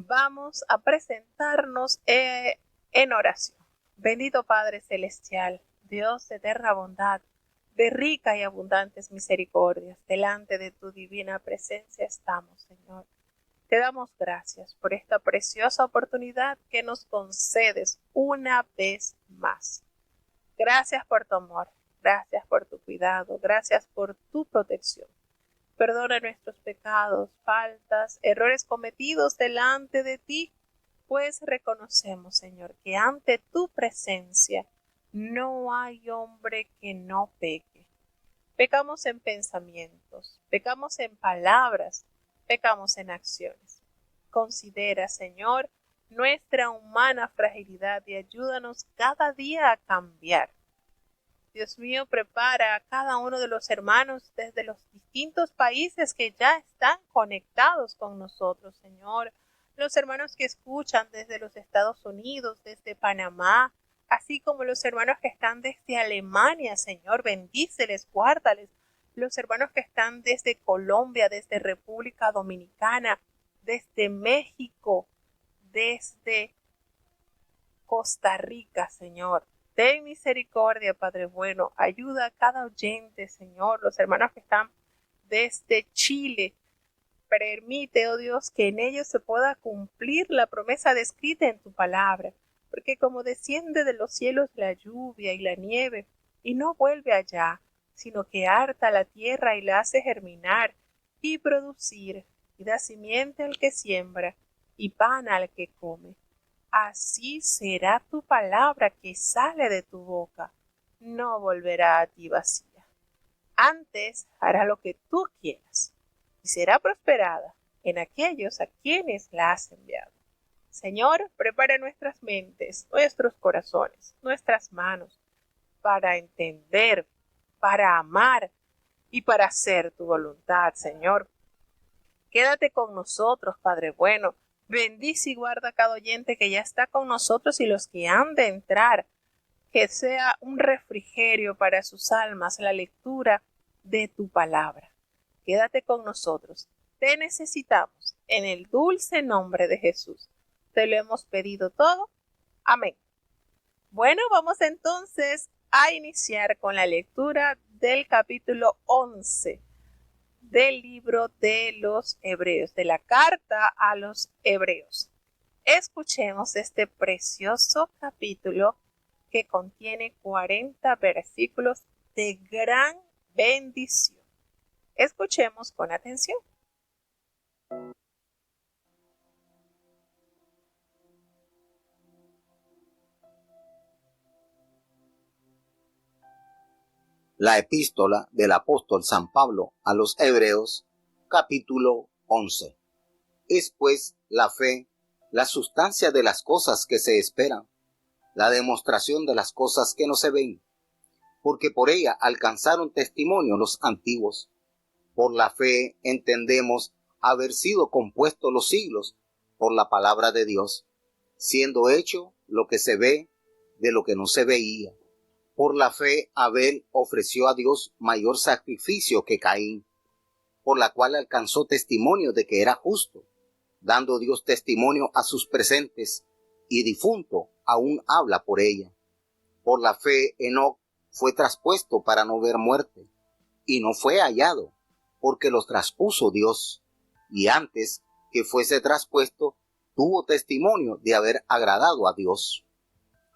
vamos a presentarnos en oración. Bendito Padre Celestial, Dios de eterna bondad, de rica y abundantes misericordias, delante de tu divina presencia estamos, Señor. Te damos gracias por esta preciosa oportunidad que nos concedes una vez más. Gracias por tu amor, gracias por tu cuidado, gracias por tu protección. Perdona nuestros pecados, faltas, errores cometidos delante de ti, pues reconocemos, Señor, que ante tu presencia no hay hombre que no peque. Pecamos en pensamientos, pecamos en palabras, pecamos en acciones. Considera, Señor, nuestra humana fragilidad y ayúdanos cada día a cambiar. Dios mío, prepara a cada uno de los hermanos desde los distintos países que ya están conectados con nosotros, Señor. Los hermanos que escuchan desde los Estados Unidos, desde Panamá, así como los hermanos que están desde Alemania, Señor, bendíceles, guárdales. Los hermanos que están desde Colombia, desde República Dominicana, desde México, desde Costa Rica, Señor. Ten misericordia, Padre bueno. Ayuda a cada oyente, Señor. Los hermanos que están desde Chile. Permite, oh Dios, que en ellos se pueda cumplir la promesa descrita en tu palabra. Porque como desciende de los cielos la lluvia y la nieve, y no vuelve allá, sino que harta la tierra y la hace germinar y producir, y da simiente al que siembra, y pan al que come. Así será tu palabra que sale de tu boca, no volverá a ti vacía. Antes hará lo que tú quieras, y será prosperada en aquellos a quienes la has enviado. Señor, prepara nuestras mentes, nuestros corazones, nuestras manos, para entender, para amar y para hacer tu voluntad, Señor. Quédate con nosotros, Padre bueno. Bendice y guarda a cada oyente que ya está con nosotros y los que han de entrar. Que sea un refrigerio para sus almas la lectura de tu palabra. Quédate con nosotros. Te necesitamos. En el dulce nombre de Jesús. Te lo hemos pedido todo. Amén. Bueno, vamos entonces a iniciar con la lectura del capítulo 11. Del libro de los Hebreos, de la carta a los Hebreos. Escuchemos este precioso capítulo que contiene 40 versículos de gran bendición. Escuchemos con atención. La epístola del apóstol San Pablo a los Hebreos, capítulo 11. Es pues la fe, la sustancia de las cosas que se esperan, la demostración de las cosas que no se ven, porque por ella alcanzaron testimonio los antiguos. Por la fe entendemos haber sido compuestos los siglos por la palabra de Dios, siendo hecho lo que se ve de lo que no se veía. Por la fe Abel ofreció a Dios mayor sacrificio que Caín, por la cual alcanzó testimonio de que era justo, dando Dios testimonio a sus presentes, y difunto aún habla por ella. Por la fe Enoc fue traspuesto para no ver muerte, y no fue hallado, porque los traspuso Dios, y antes que fuese traspuesto, tuvo testimonio de haber agradado a Dios.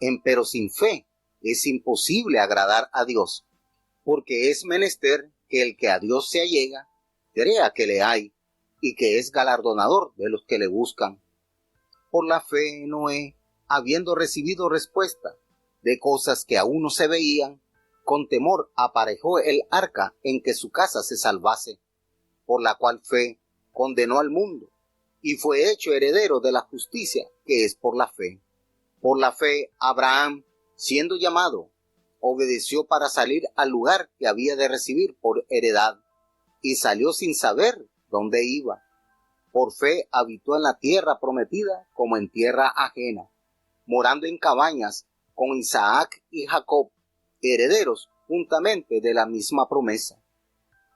Empero sin fe es imposible agradar a Dios, porque es menester que el que a Dios se allega, crea que le hay, y que es galardonador de los que le buscan. Por la fe Noé, habiendo recibido respuesta de cosas que aún no se veían, con temor aparejó el arca en que su casa se salvase, por la cual fe condenó al mundo, y fue hecho heredero de la justicia que es por la fe. Por la fe Abraham, siendo llamado, obedeció para salir al lugar que había de recibir por heredad, y salió sin saber dónde iba. Por fe habitó en la tierra prometida como en tierra ajena, morando en cabañas con Isaac y Jacob, herederos juntamente de la misma promesa.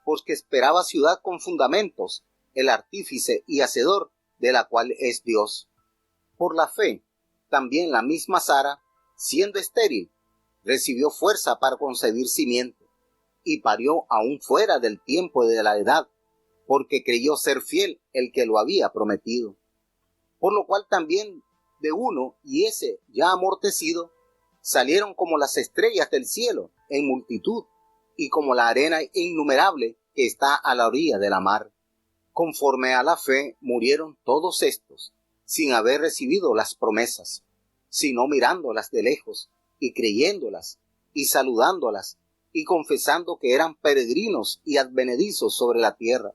Porque esperaba ciudad con fundamentos, el artífice y hacedor de la cual es Dios. Por la fe, también la misma Sara, siendo estéril, recibió fuerza para concebir simiente, y parió aún fuera del tiempo de la edad, porque creyó ser fiel el que lo había prometido. Por lo cual también de uno, y ese ya amortecido, salieron como las estrellas del cielo en multitud, y como la arena innumerable que está a la orilla de la mar. Conforme a la fe murieron todos estos, sin haber recibido las promesas, sino mirándolas de lejos, y creyéndolas, y saludándolas, y confesando que eran peregrinos y advenedizos sobre la tierra.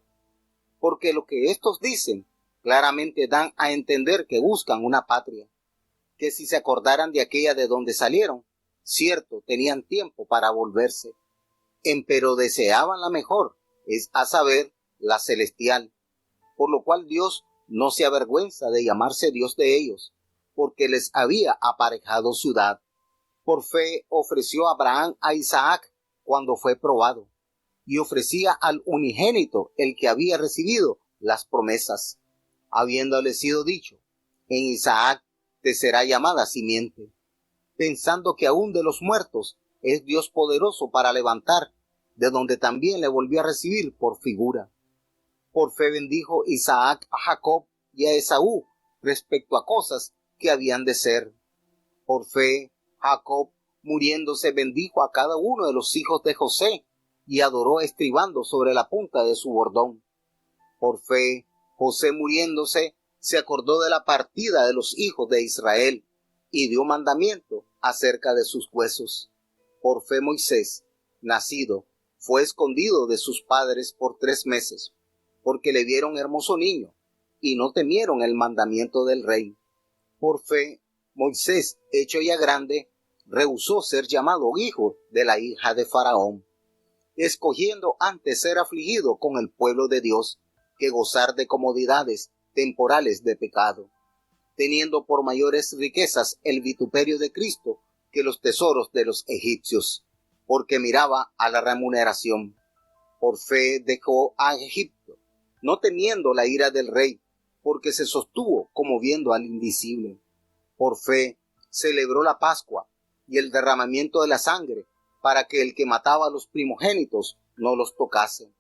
Porque lo que estos dicen, claramente dan a entender que buscan una patria, que si se acordaran de aquella de donde salieron, cierto, tenían tiempo para volverse. Empero deseaban la mejor, es a saber, la celestial, por lo cual Dios no se avergüenza de llamarse Dios de ellos, porque les había aparejado ciudad. Por fe ofreció Abraham a Isaac cuando fue probado, y ofrecía al unigénito el que había recibido las promesas, habiéndole sido dicho, en Isaac te será llamada simiente, pensando que aún de los muertos es Dios poderoso para levantar, de donde también le volvió a recibir por figura. Por fe bendijo Isaac a Jacob y a Esaú respecto a cosas que habían de ser. Por fe, Jacob, muriéndose, bendijo a cada uno de los hijos de José y adoró estribando sobre la punta de su bordón. Por fe, José muriéndose, se acordó de la partida de los hijos de Israel y dio mandamiento acerca de sus huesos. Por fe Moisés, nacido, fue escondido de sus padres por 3 meses, porque le vieron hermoso niño, y no temieron el mandamiento del rey. Por fe, Moisés, hecho ya grande, rehusó ser llamado hijo de la hija de Faraón, escogiendo antes ser afligido con el pueblo de Dios, que gozar de comodidades temporales de pecado, teniendo por mayores riquezas el vituperio de Cristo que los tesoros de los egipcios, porque miraba a la remuneración. Por fe dejó a Egipto, no temiendo la ira del rey, porque se sostuvo como viendo al invisible. Por fe celebró la Pascua y el derramamiento de la sangre, para que el que mataba a los primogénitos no los tocase.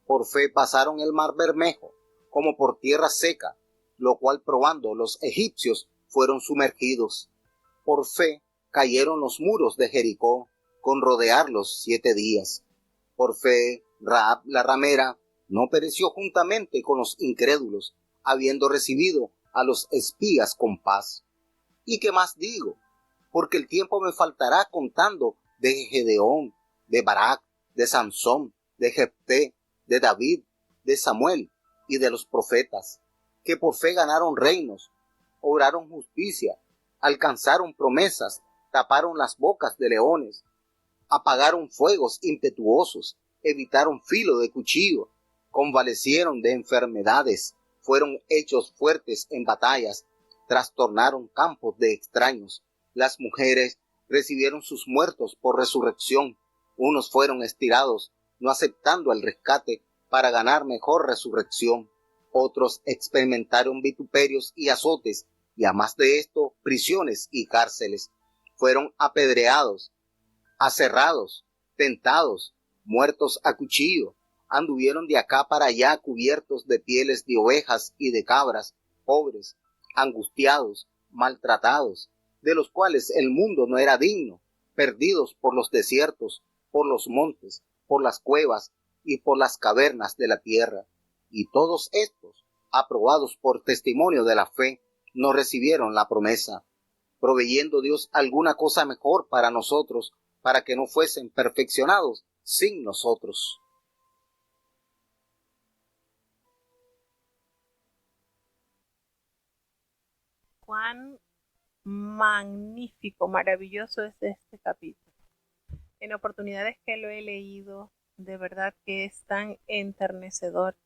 Por fe pasaron el mar Bermejo, como por tierra seca, lo cual probando los egipcios fueron sumergidos. Por fe cayeron los muros de Jericó, con rodearlos 7 días. Por fe Rahab la ramera no pereció juntamente con los incrédulos, habiendo recibido a los espías con paz. ¿Y qué más digo? Porque el tiempo me faltará contando de Gedeón, de Barak, de Sansón, de Jefté, de David, de Samuel y de los profetas, que por fe ganaron reinos, obraron justicia, alcanzaron promesas, taparon las bocas de leones, apagaron fuegos impetuosos, evitaron filo de cuchillo, convalecieron de enfermedades, fueron hechos fuertes en batallas, trastornaron campos de extraños. Las mujeres recibieron sus muertos por resurrección. Unos fueron estirados, no aceptando el rescate para ganar mejor resurrección. Otros experimentaron vituperios y azotes, y a más de esto, prisiones y cárceles. Fueron apedreados, aserrados, tentados, muertos a cuchillo. Anduvieron de acá para allá cubiertos de pieles de ovejas y de cabras, pobres, angustiados, maltratados, de los cuales el mundo no era digno, perdidos por los desiertos, por los montes, por las cuevas y por las cavernas de la tierra. Y todos estos, aprobados por testimonio de la fe, no recibieron la promesa, proveyendo Dios alguna cosa mejor para nosotros, para que no fuesen perfeccionados sin nosotros. Cuán magnífico, maravilloso es este capítulo. En oportunidades que lo he leído, de verdad que es tan enternecedor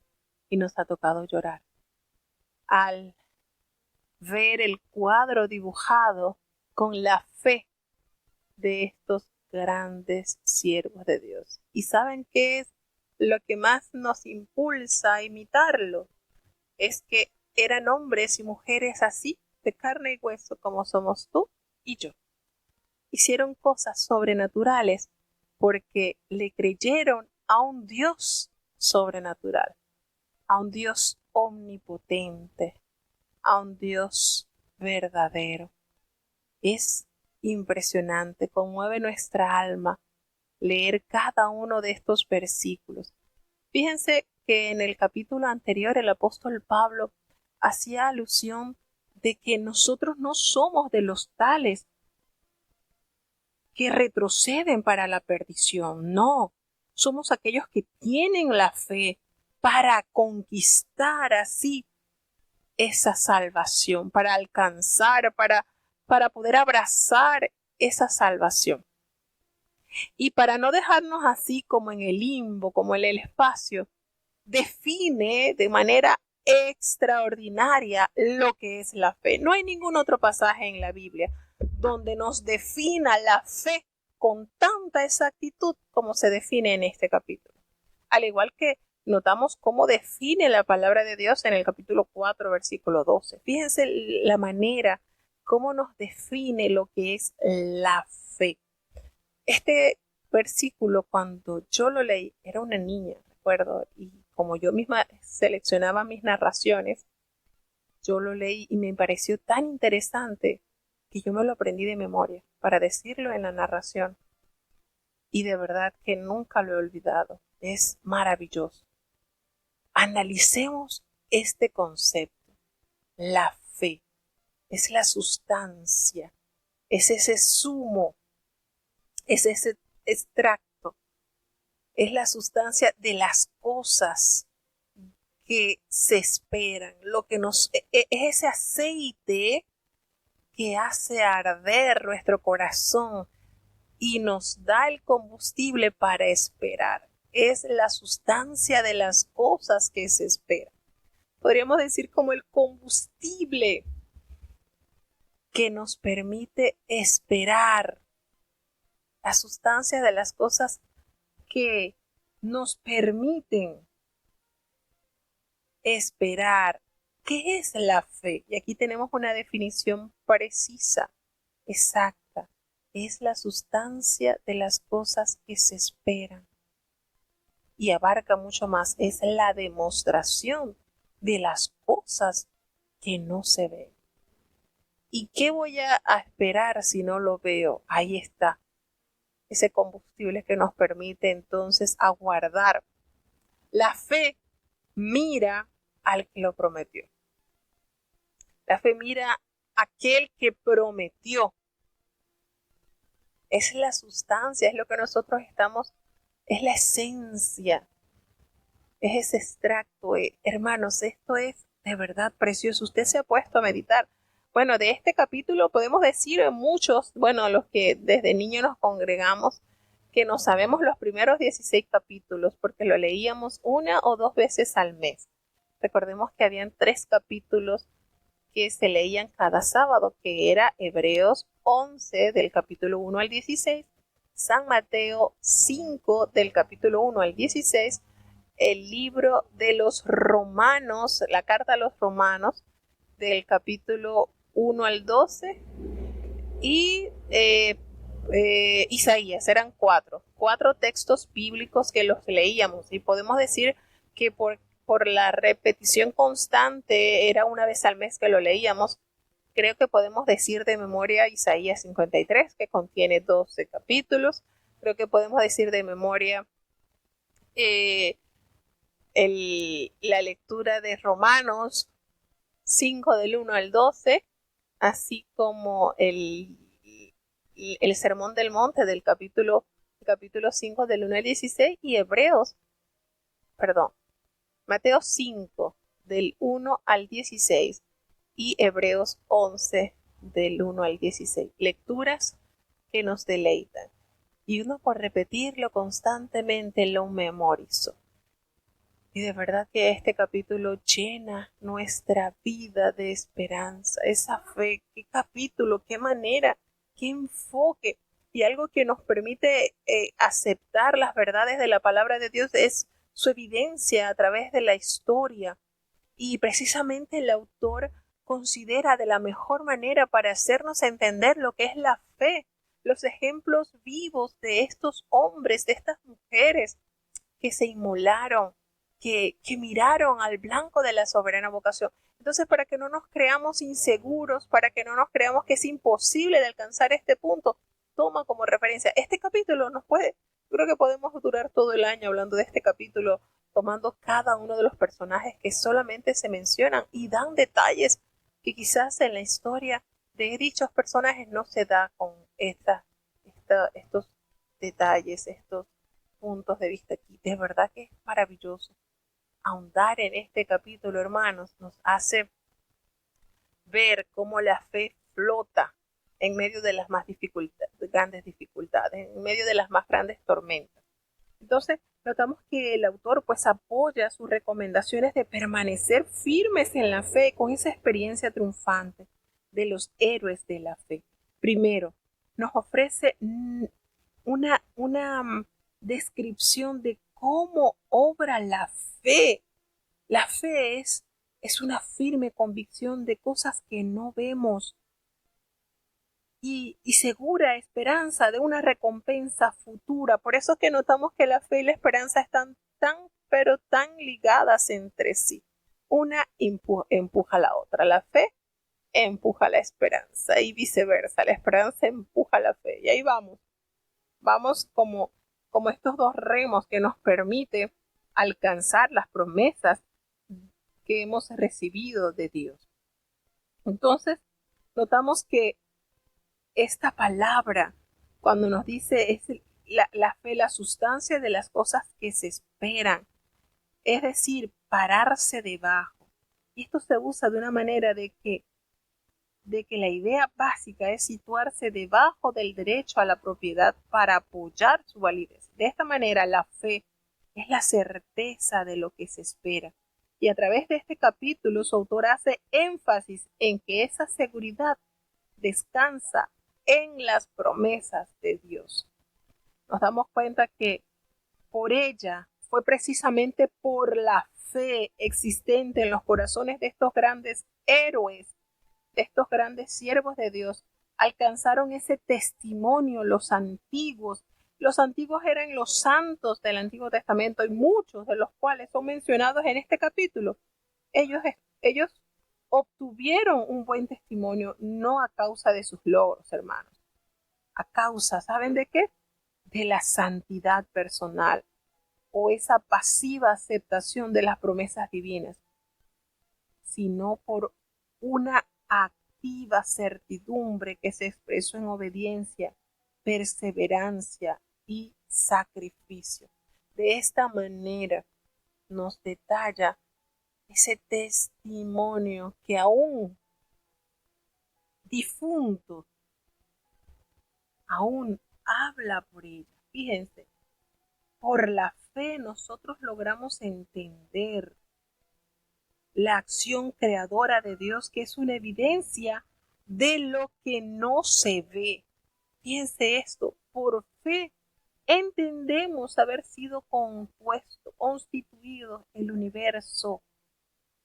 y nos ha tocado llorar. Al ver el cuadro dibujado con la fe de estos grandes siervos de Dios. ¿Y saben qué es lo que más nos impulsa a imitarlo? Es que eran hombres y mujeres así, de carne y hueso, como somos tú y yo. Hicieron cosas sobrenaturales porque le creyeron a un Dios sobrenatural, a un Dios omnipotente, a un Dios verdadero. Es impresionante, conmueve nuestra alma leer cada uno de estos versículos. Fíjense que en el capítulo anterior el apóstol Pablo hacía alusión de que nosotros no somos de los tales que retroceden para la perdición. No, somos aquellos que tienen la fe para conquistar así esa salvación, para alcanzar, para poder abrazar esa salvación. Y para no dejarnos así como en el limbo, como en el espacio, define de manera extraordinaria lo que es la fe. No hay ningún otro pasaje en la Biblia donde nos defina la fe con tanta exactitud como se define en este capítulo. Al igual que notamos cómo define la palabra de Dios en el capítulo 4, versículo 12. Fíjense la manera cómo nos define lo que es la fe. Este versículo, cuando yo lo leí, era una niña, recuerdo, y como yo misma seleccionaba mis narraciones, yo lo leí y me pareció tan interesante que yo me lo aprendí de memoria para decirlo en la narración. Y de verdad que nunca lo he olvidado. Es maravilloso. Analicemos este concepto. La fe es la sustancia, es ese zumo, es ese extracto, es la sustancia de las cosas que se esperan, lo que es ese aceite que hace arder nuestro corazón y nos da el combustible para esperar. Es la sustancia de las cosas que se esperan. Podríamos decir como el combustible que nos permite esperar, la sustancia de las cosas que nos permiten esperar. ¿Qué es la fe? Y aquí tenemos una definición precisa, exacta. Es la sustancia de las cosas que se esperan. Y abarca mucho más. Es la demostración de las cosas que no se ven. ¿Y qué voy a esperar si no lo veo? Ahí está. Ese combustible que nos permite entonces aguardar. La fe mira al que lo prometió. La fe mira a aquel que prometió. Es la sustancia, es lo que nosotros estamos, es la esencia, es ese extracto. Hermanos, esto es de verdad precioso. Usted se ha puesto a meditar. Bueno, de este capítulo podemos decir muchos, bueno, los que desde niños nos congregamos, que no sabemos los primeros 16 capítulos porque lo leíamos una o dos veces al mes. Recordemos que habían 3 capítulos que se leían cada sábado, que era Hebreos 11 del capítulo 1 al 16, San Mateo 5 del capítulo 1 al 16, el libro de los Romanos, la carta a los Romanos del capítulo 1 al 12 y Isaías. Eran 4 textos bíblicos que los leíamos y podemos decir que por la repetición constante, era una vez al mes que lo leíamos. Creo que podemos decir de memoria Isaías 53, que contiene 12 capítulos. Creo que podemos decir de memoria la lectura de Romanos 5 del 1 al 12, así como el Sermón del Monte del capítulo 5 del 1 al 16 y Mateo 5 del 1 al 16 y Hebreos 11 del 1 al 16. Lecturas que nos deleitan. Y uno por repetirlo constantemente lo memorizó. Y de verdad que este capítulo llena nuestra vida de esperanza, esa fe. Qué capítulo, qué manera, qué enfoque. Y algo que nos permite aceptar las verdades de la palabra de Dios es su evidencia a través de la historia. Y precisamente el autor considera de la mejor manera para hacernos entender lo que es la fe, los ejemplos vivos de estos hombres, de estas mujeres que se inmolaron, que miraron al blanco de la soberana vocación. Entonces, para que no nos creamos inseguros, para que no nos creamos que es imposible de alcanzar este punto, toma como referencia. Este capítulo nos puede, creo que podemos durar todo el año hablando de este capítulo, tomando cada uno de los personajes que solamente se mencionan y dan detalles que quizás en la historia de dichos personajes no se da con estos detalles, estos puntos de vista aquí. De verdad que es maravilloso. Ahondar en este capítulo, hermanos, nos hace ver cómo la fe flota en medio de las grandes dificultades, en medio de las más grandes tormentas. Entonces, notamos que el autor pues apoya sus recomendaciones de permanecer firmes en la fe con esa experiencia triunfante de los héroes de la fe. Primero, nos ofrece una descripción de cómo obra la fe. La fe es una firme convicción de cosas que no vemos y segura esperanza de una recompensa futura. Por eso es que notamos que la fe y la esperanza están pero tan ligadas entre sí. Una empuja a la otra. La fe empuja a la esperanza y viceversa. La esperanza empuja a la fe. Y ahí vamos. Vamos como estos dos remos que nos permite alcanzar las promesas que hemos recibido de Dios. Entonces, notamos que esta palabra, cuando nos dice es la fe, la sustancia de las cosas que se esperan, es decir, pararse debajo. Y esto se usa de una manera de que la idea básica es situarse debajo del derecho a la propiedad para apoyar su validez. De esta manera, la fe es la certeza de lo que se espera. Y a través de este capítulo, su autor hace énfasis en que esa seguridad descansa en las promesas de Dios. Nos damos cuenta que por ella fue precisamente por la fe existente en los corazones de estos grandes héroes, de estos grandes siervos de Dios, alcanzaron ese testimonio los antiguos. Los antiguos eran los santos del Antiguo Testamento y muchos de los cuales son mencionados en este capítulo. Ellos obtuvieron un buen testimonio no a causa de sus logros, hermanos. A causa, ¿saben de qué? De la santidad personal o esa pasiva aceptación de las promesas divinas, sino por una activa certidumbre que se expresó en obediencia, perseverancia y sacrificio. De esta manera nos detalla ese testimonio que aún difunto, aún habla por ella. Fíjense, por la fe nosotros logramos entender la acción creadora de Dios, que es una evidencia de lo que no se ve. Fíjense esto, por fe entendemos haber sido constituido el universo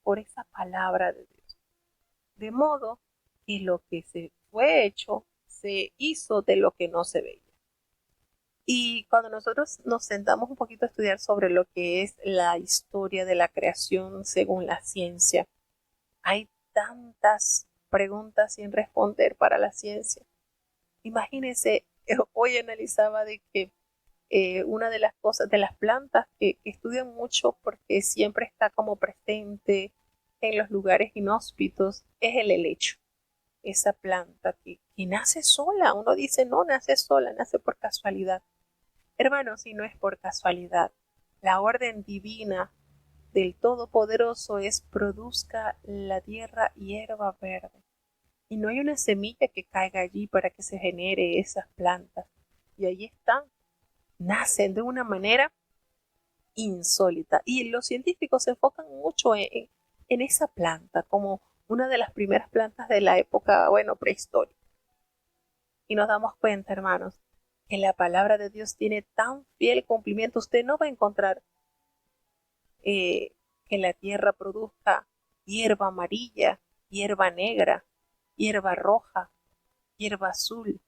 por esa palabra de Dios. De modo que lo que se fue hecho se hizo de lo que no se veía. Y cuando nosotros nos sentamos un poquito a estudiar sobre lo que es la historia de la creación según la ciencia, hay tantas preguntas sin responder para la ciencia. Imagínense, hoy analizaba de que una de las cosas, de las plantas que estudian mucho porque siempre está como presente en los lugares inhóspitos, es el helecho. Esa planta que nace sola. Uno dice, no nace sola, nace por casualidad. Hermanos, si no es por casualidad, la orden divina del Todopoderoso es produzca la tierra hierba verde. Y no hay una semilla que caiga allí para que se genere esas plantas. Y ahí están. Nacen de una manera insólita. Y los científicos se enfocan mucho en esa planta como una de las primeras plantas de la época, prehistórica. Y nos damos cuenta, hermanos, que la palabra de Dios tiene tan fiel cumplimiento. Usted no va a encontrar que la tierra produzca hierba amarilla, hierba negra, hierba roja, hierba azul.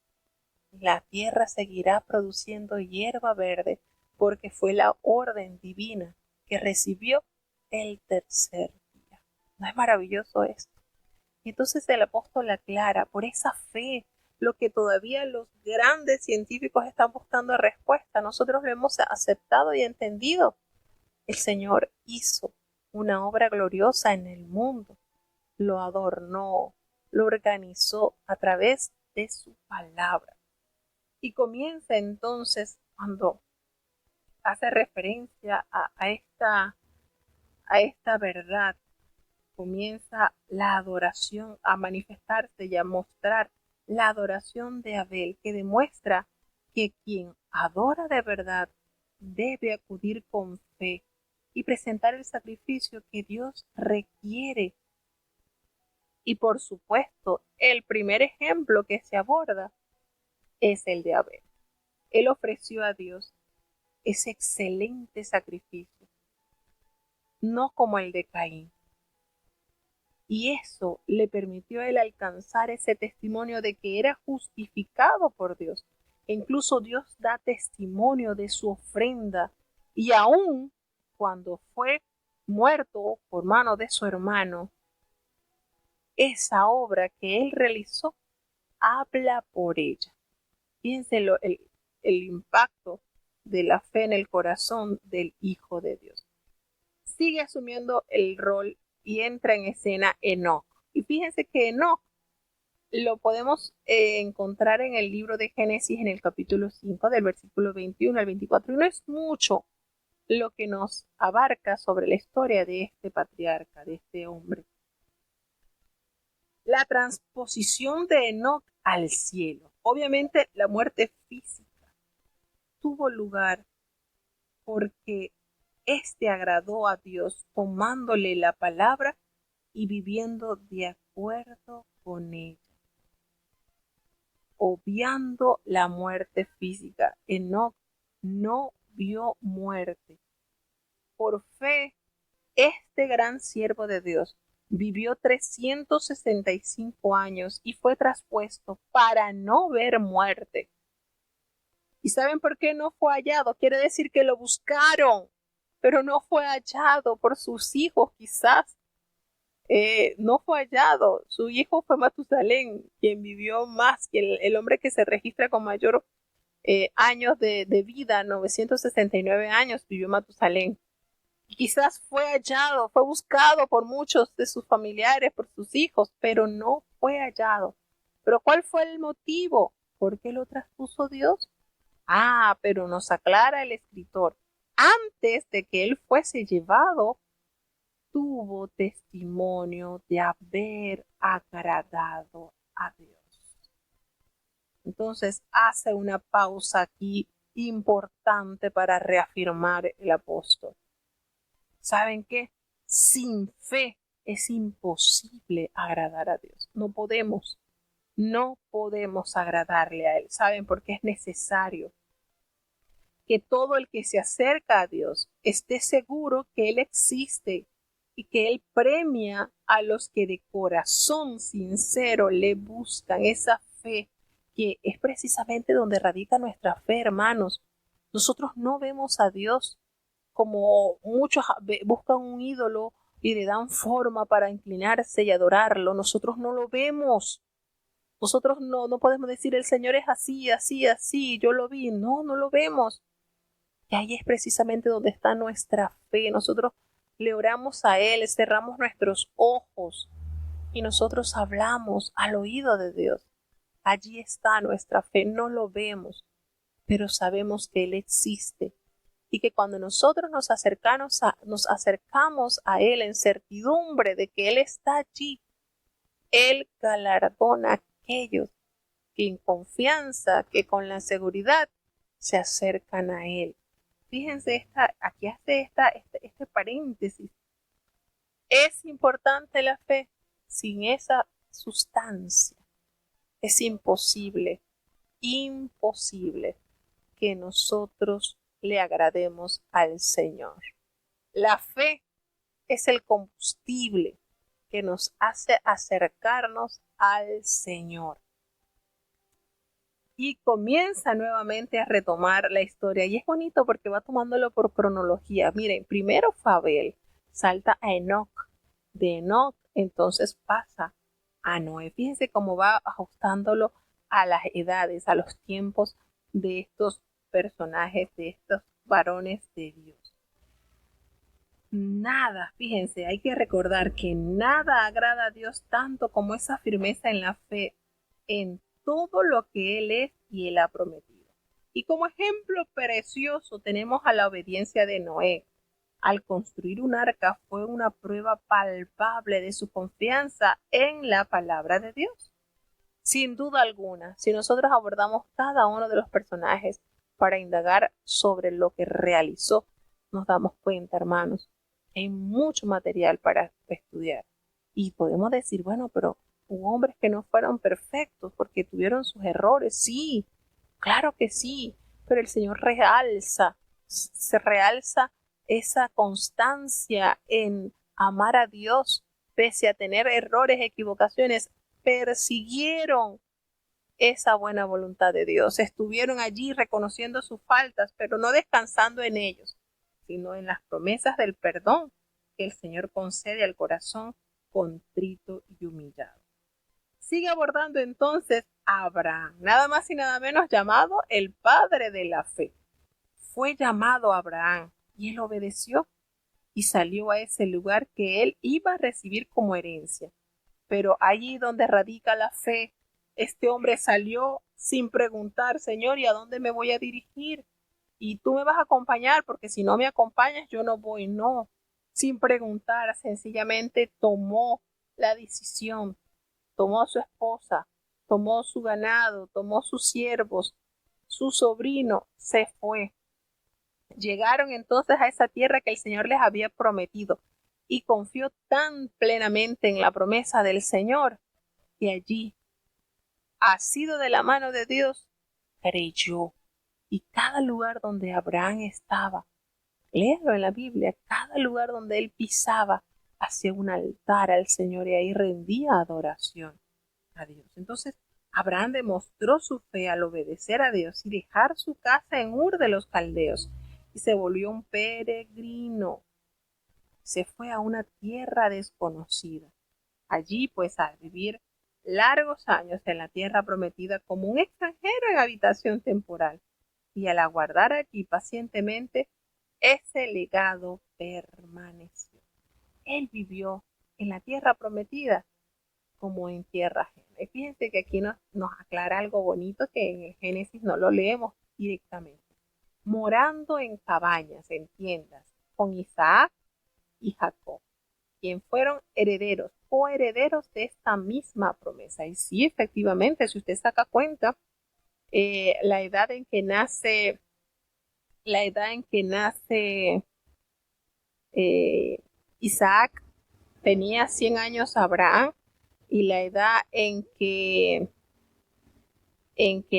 La tierra seguirá produciendo hierba verde porque fue la orden divina que recibió el tercer día. ¿No es maravilloso esto? Y entonces el apóstol aclara, por esa fe, lo que todavía los grandes científicos están buscando respuesta, nosotros lo hemos aceptado y entendido. El Señor hizo una obra gloriosa en el mundo, lo adornó, lo organizó a través de su palabra. Y comienza entonces cuando hace referencia a esta verdad, comienza la adoración a manifestarse y a mostrar la adoración de Abel, que demuestra que quien adora de verdad debe acudir con fe y presentar el sacrificio que Dios requiere. Y por supuesto, el primer ejemplo que se aborda es el de Abel. Él ofreció a Dios ese excelente sacrificio, no como el de Caín. Y eso le permitió a él alcanzar ese testimonio de que era justificado por Dios. E incluso Dios da testimonio de su ofrenda. Y aún cuando fue muerto por mano de su hermano, esa obra que él realizó habla por ella. Fíjense el impacto de la fe en el corazón del Hijo de Dios. Sigue asumiendo el rol y entra en escena Enoc. Y fíjense que Enoc lo podemos encontrar en el libro de Génesis en el capítulo 5 del versículo 21 al 24. Y no es mucho lo que nos abarca sobre la historia de este patriarca, de este hombre. La transposición de Enoc al cielo. Obviamente la muerte física tuvo lugar porque éste agradó a Dios tomándole la palabra y viviendo de acuerdo con ella, obviando la muerte física. Enoc no vio muerte. Por fe, este gran siervo de Dios vivió 365 años y fue traspuesto para no ver muerte. ¿Y saben por qué no fue hallado? Quiere decir que lo buscaron, pero no fue hallado por sus hijos quizás. No fue hallado. Su hijo fue Matusalén, quien vivió más que el hombre que se registra con mayor años de vida, 969 años vivió Matusalén. Y quizás fue hallado, fue buscado por muchos de sus familiares, por sus hijos, pero no fue hallado. ¿Pero cuál fue el motivo? ¿Por qué lo traspuso Dios? Pero nos aclara el escritor. Antes de que él fuese llevado, tuvo testimonio de haber agradado a Dios. Entonces hace una pausa aquí importante para reafirmar el apóstol. ¿Saben qué? Sin fe es imposible agradar a Dios. No podemos agradarle a Él. ¿Saben? Porque es necesario que todo el que se acerca a Dios esté seguro que Él existe y que Él premia a los que de corazón sincero le buscan. Esa fe que es precisamente donde radica nuestra fe, hermanos. Nosotros no vemos a Dios como muchos buscan un ídolo y le dan forma para inclinarse y adorarlo. Nosotros no lo vemos. Nosotros no podemos decir el Señor es así, así, así, yo lo vi. No lo vemos. Y ahí es precisamente donde está nuestra fe. Nosotros le oramos a Él, cerramos nuestros ojos y nosotros hablamos al oído de Dios. Allí está nuestra fe. No lo vemos, pero sabemos que Él existe y que cuando nosotros nos acercamos a Él en certidumbre de que Él está allí, Él galardona a aquellos que en confianza, que con la seguridad se acercan a Él. Fíjense, aquí hace este paréntesis. Es importante la fe. Sin esa sustancia es imposible que nosotros le agrademos al Señor. La fe es el combustible que nos hace acercarnos al Señor. Y comienza nuevamente a retomar la historia. Y es bonito porque va tomándolo por cronología. Miren, primero fue Abel, salta a Enoc. De Enoc entonces pasa a Noé. Fíjense cómo va ajustándolo a las edades, a los tiempos de estos personajes, de estos varones de Dios. Nada, fíjense, hay que recordar que nada agrada a Dios tanto como esa firmeza en la fe en todo lo que Él es y Él ha prometido. Y como ejemplo precioso tenemos a la obediencia de Noé. Al construir un arca fue una prueba palpable de su confianza en la palabra de Dios. Sin duda alguna, si nosotros abordamos cada uno de los personajes para indagar sobre lo que realizó, nos damos cuenta, hermanos, hay mucho material para estudiar. Y podemos decir, bueno, pero hubo hombres que no fueron perfectos porque tuvieron sus errores. Sí, claro que sí, pero el Señor se realza esa constancia en amar a Dios, pese a tener errores, equivocaciones, persiguieron esa buena voluntad de Dios. Estuvieron allí reconociendo sus faltas, pero no descansando en ellos, sino en las promesas del perdón que el Señor concede al corazón contrito y humillado. Sigue abordando entonces a Abraham, nada más y nada menos llamado el padre de la fe. Fue llamado Abraham y él obedeció y salió a ese lugar que él iba a recibir como herencia. Pero allí donde radica la fe, este hombre salió sin preguntar, Señor, ¿y a dónde me voy a dirigir? Y tú me vas a acompañar, porque si no me acompañas, yo no voy. No, sin preguntar, sencillamente tomó la decisión, tomó a su esposa, tomó su ganado, tomó sus siervos, su sobrino, se fue. Llegaron entonces a esa tierra que el Señor les había prometido y confió tan plenamente en la promesa del Señor que allí, asido de la mano de Dios, creyó. Y cada lugar donde Abraham estaba, léalo en la Biblia, cada lugar donde él pisaba, hacía un altar al Señor y ahí rendía adoración a Dios. Entonces, Abraham demostró su fe al obedecer a Dios y dejar su casa en Ur de los Caldeos y se volvió un peregrino. Se fue a una tierra desconocida. Allí, pues, a vivir largos años en la tierra prometida como un extranjero en habitación temporal. Y al aguardar allí pacientemente, ese legado permaneció. Él vivió en la tierra prometida como en tierra ajena. Y fíjense que aquí nos aclara algo bonito que en el Génesis no lo leemos directamente. Morando en cabañas, en tiendas, con Isaac y Jacob, quien fueron herederos o herederos de esta misma promesa. Y sí, efectivamente, si usted saca cuenta, la edad en que nace Isaac, tenía 100 años Abraham, y la edad en que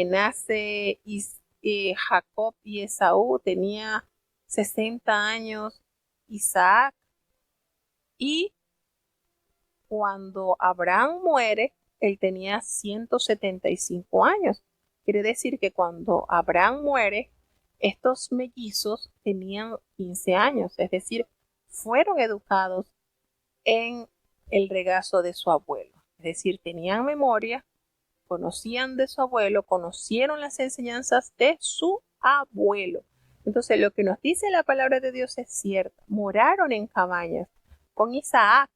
nace Jacob y Esaú, tenía 60 años Isaac, y cuando Abraham muere, él tenía 175 años. Quiere decir que cuando Abraham muere, estos mellizos tenían 15 años, es decir, fueron educados en el regazo de su abuelo. Es decir, tenían memoria, conocían de su abuelo, conocieron las enseñanzas de su abuelo. Entonces, lo que nos dice la palabra de Dios es cierto. Moraron en cabañas con Isaac,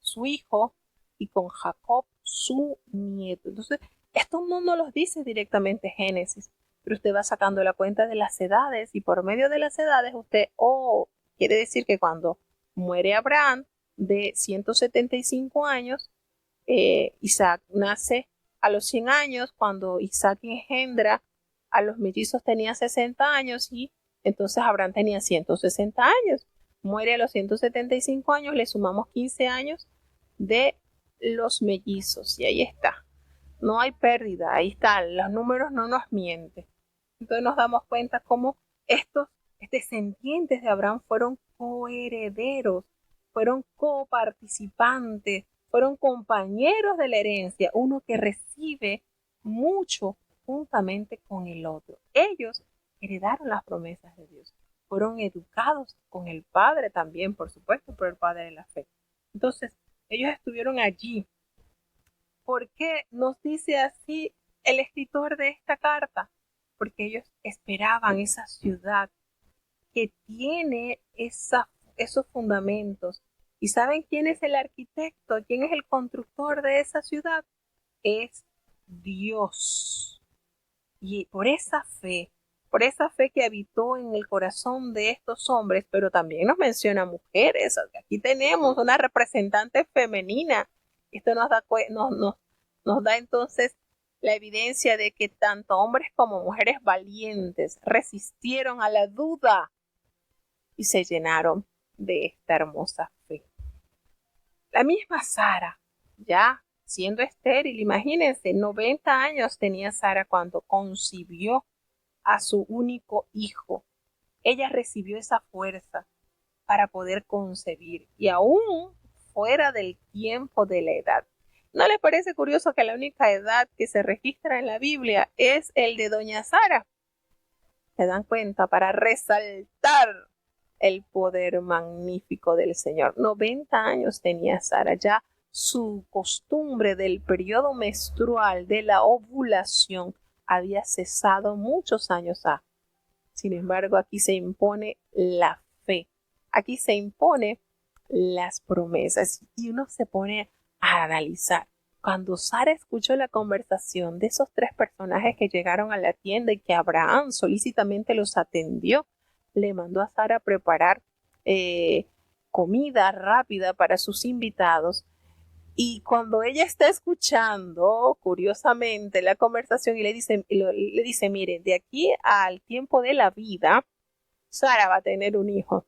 su hijo, y con Jacob, su nieto. Entonces, esto no nos lo dice directamente Génesis, pero usted va sacando la cuenta de las edades y por medio de las edades usted, quiere decir que cuando muere Abraham de 175 años, Isaac nace a los 100 años, cuando Isaac engendra a los mellizos tenía 60 años y entonces Abraham tenía 160 años. Muere a los 175 años, le sumamos 15 años de los mellizos y ahí está. No hay pérdida, ahí están, los números no nos mienten. Entonces nos damos cuenta cómo estos descendientes de Abraham fueron coherederos, fueron coparticipantes fueron compañeros de la herencia, uno que recibe mucho juntamente con el otro. Ellos heredaron las promesas de Dios, fueron educados con el Padre también, por supuesto, por el Padre de la fe. Entonces, ellos estuvieron allí. ¿Por qué nos dice así el escritor de esta carta? Porque ellos esperaban esa ciudad que tiene esos fundamentos. ¿Y saben quién es el arquitecto? ¿Quién es el constructor de esa ciudad? Es Dios. Y por esa fe que habitó en el corazón de estos hombres, pero también nos menciona mujeres. Aquí tenemos una representante femenina. Esto nos da entonces la evidencia de que tanto hombres como mujeres valientes resistieron a la duda y se llenaron de esta hermosa fe. La misma Sara, ya siendo estéril, imagínense, 90 años tenía Sara cuando concibió a su único hijo. Ella recibió esa fuerza para poder concebir y aún fuera del tiempo de la edad. ¿No les parece curioso que la única edad que se registra en la Biblia es el de doña Sara? ¿Se dan cuenta? Para resaltar el poder magnífico del Señor. 90 años tenía Sara, ya su costumbre del periodo menstrual, de la ovulación, había cesado muchos años ha. Sin embargo, aquí se impone la fe, aquí se impone las promesas y uno se pone a analizar. Cuando Sara escuchó la conversación de esos tres personajes que llegaron a la tienda y que Abraham solícitamente los atendió, le mandó a Sara preparar comida rápida para sus invitados. Y cuando ella está escuchando, curiosamente, la conversación y le dice, miren, de aquí al tiempo de la vida, Sara va a tener un hijo.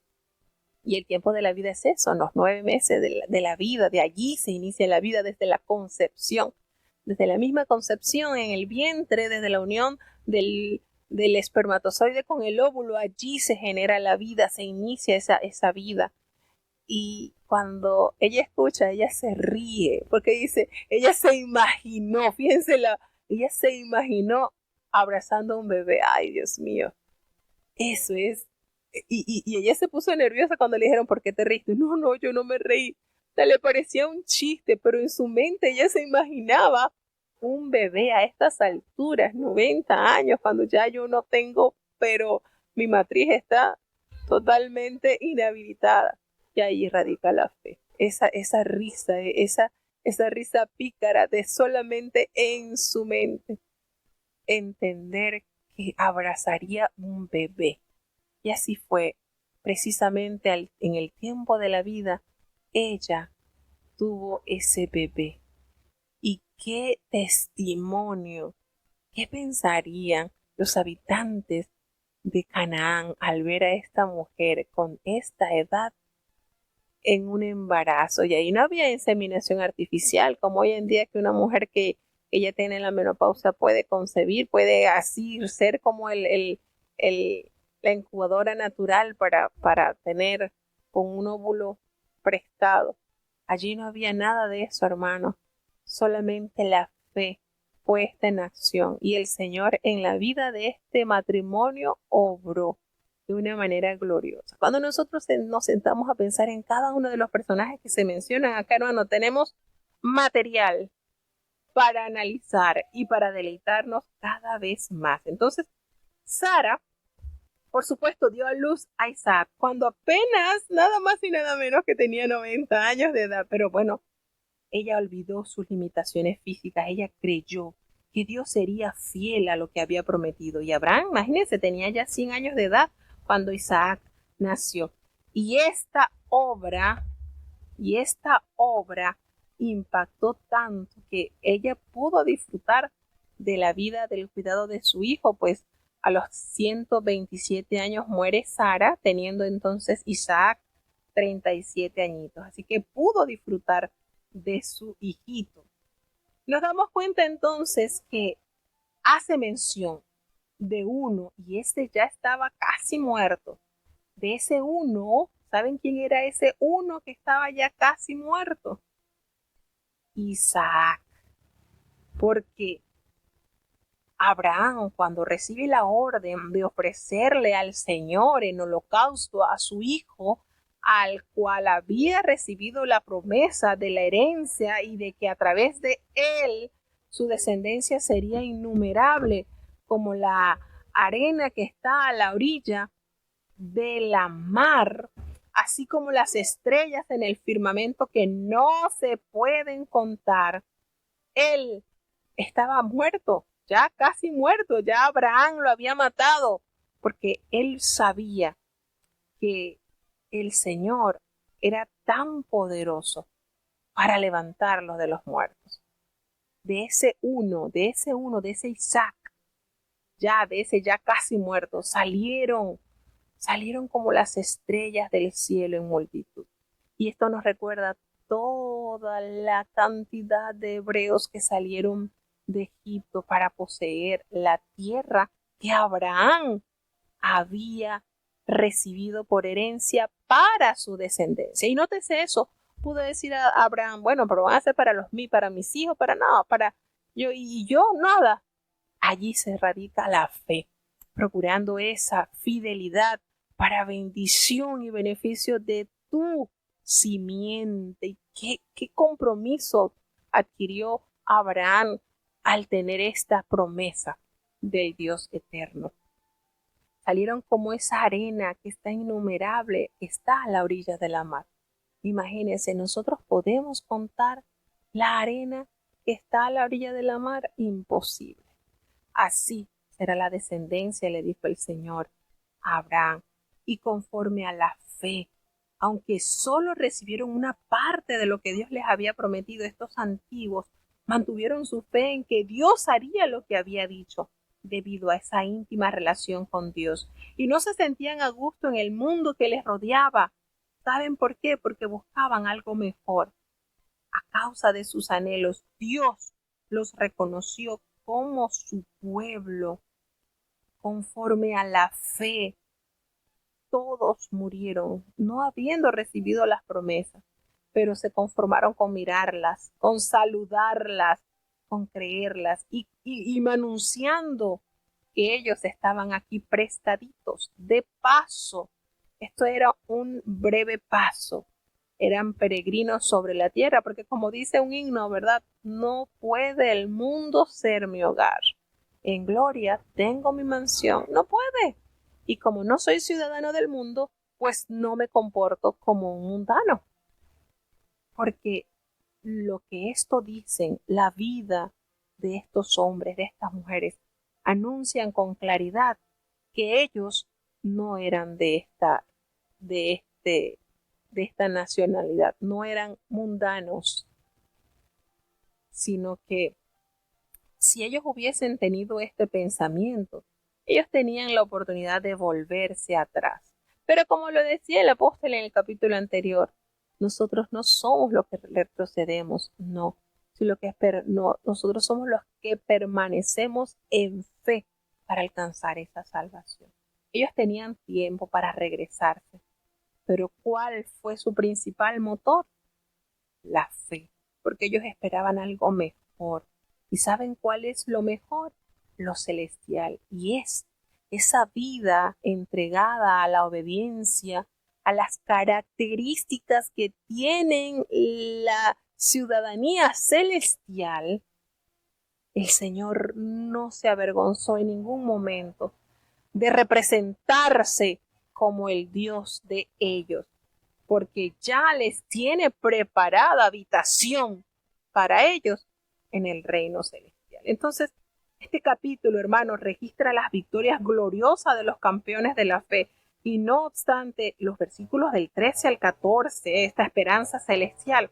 Y el tiempo de la vida es eso, los 9 meses de la vida, de allí se inicia la vida desde la concepción. Desde la misma concepción en el vientre, desde la unión del espermatozoide con el óvulo, allí se genera la vida, se inicia esa vida. Y cuando ella escucha, ella se ríe, porque dice, ella se imaginó, fíjense, ella se imaginó abrazando a un bebé. Ay, Dios mío, eso es. Y ella se puso nerviosa cuando le dijeron, ¿por qué te reíste? No, yo no me reí. O sea, le parecía un chiste, pero en su mente ella se imaginaba un bebé a estas alturas, 90 años, cuando ya yo no tengo, pero mi matriz está totalmente inhabilitada. Y ahí radica la fe. Esa risa, esa risa pícara de solamente en su mente entender que abrazaría un bebé. Y así fue, precisamente en el tiempo de la vida, ella tuvo ese bebé. ¿Y qué testimonio? ¿Qué pensarían los habitantes de Canaán al ver a esta mujer con esta edad en un embarazo? Y ahí no había inseminación artificial, como hoy en día que una mujer que ella tiene la menopausia puede concebir, puede así ser como la incubadora natural para tener con un óvulo prestado. Allí no había nada de eso, hermano, solamente la fe puesta en acción. Y el Señor en la vida de este matrimonio obró de una manera gloriosa. Cuando nosotros nos sentamos a pensar en cada uno de los personajes que se mencionan acá, hermano, tenemos material para analizar y para deleitarnos cada vez más. Entonces, Sara, por supuesto, dio a luz a Isaac cuando apenas, nada más y nada menos que tenía 90 años de edad. Pero bueno, ella olvidó sus limitaciones físicas, ella creyó que Dios sería fiel a lo que había prometido. Y Abraham, imagínense, tenía ya 100 años de edad cuando Isaac nació. Y esta obra impactó tanto que ella pudo disfrutar de la vida, del cuidado de su hijo, pues a los 127 años muere Sara, teniendo entonces Isaac 37 añitos. Así que pudo disfrutar de su hijito. Nos damos cuenta entonces que hace mención de uno, y este ya estaba casi muerto. De ese uno, ¿saben quién era ese uno que estaba ya casi muerto? Isaac. Porque Abraham, cuando recibe la orden de ofrecerle al Señor en holocausto a su hijo, al cual había recibido la promesa de la herencia y de que a través de él su descendencia sería innumerable como la arena que está a la orilla de la mar, así como las estrellas en el firmamento que no se pueden contar. Él estaba muerto, ya casi muerto, ya Abraham lo había matado, porque él sabía que el Señor era tan poderoso para levantarlo de los muertos. De ese Isaac, de ese ya casi muerto, salieron como las estrellas del cielo en multitud. Y esto nos recuerda toda la cantidad de hebreos que salieron de Egipto para poseer la tierra que Abraham había recibido por herencia para su descendencia. Y nótese eso, pudo decir a Abraham, bueno, pero van a ser para mis hijos, para yo, y yo nada. Allí se radica la fe, procurando esa fidelidad para bendición y beneficio de tu simiente. ¿Qué compromiso adquirió Abraham al tener esta promesa del Dios eterno? Salieron como esa arena que está innumerable, está a la orilla de la mar. Imagínense, nosotros podemos contar la arena que está a la orilla de la mar, imposible. Así será la descendencia, le dijo el Señor a Abraham, y conforme a la fe, aunque solo recibieron una parte de lo que Dios les había prometido, estos antiguos mantuvieron su fe en que Dios haría lo que había dicho, debido a esa íntima relación con Dios, y no se sentían a gusto en el mundo que les rodeaba. ¿Saben por qué? Porque buscaban algo mejor. A causa de sus anhelos, Dios los reconoció como su pueblo. Conforme a la fe, todos murieron, no habiendo recibido las promesas, pero se conformaron con mirarlas, con saludarlas, con creerlas y anunciando que ellos estaban aquí prestaditos de paso. Esto era un breve paso. Eran peregrinos sobre la tierra, porque como dice un himno, ¿verdad? No puede el mundo ser mi hogar. En gloria tengo mi mansión. No puede. Y como no soy ciudadano del mundo, pues no me comporto como un mundano. Porque lo que esto dicen, la vida de estos hombres, de estas mujeres, anuncian con claridad que ellos no eran de esta nacionalidad, no eran mundanos, sino que si ellos hubiesen tenido este pensamiento, ellos tenían la oportunidad de volverse atrás. Pero como lo decía el apóstol en el capítulo anterior, nosotros no somos los que retrocedemos, no, nosotros somos los que permanecemos en fe para alcanzar esa salvación. Ellos tenían tiempo para regresarse, pero ¿cuál fue su principal motor? La fe, porque ellos esperaban algo mejor. ¿Y saben cuál es lo mejor? Lo celestial. Y es esa vida entregada a la obediencia, a las características que tienen la ciudadanía celestial. El Señor no se avergonzó en ningún momento de representarse como el Dios de ellos, porque ya les tiene preparada habitación para ellos en el reino celestial. Entonces, este capítulo, hermanos, registra las victorias gloriosas de los campeones de la fe, y no obstante, los versículos del 13 al 14, esta esperanza celestial,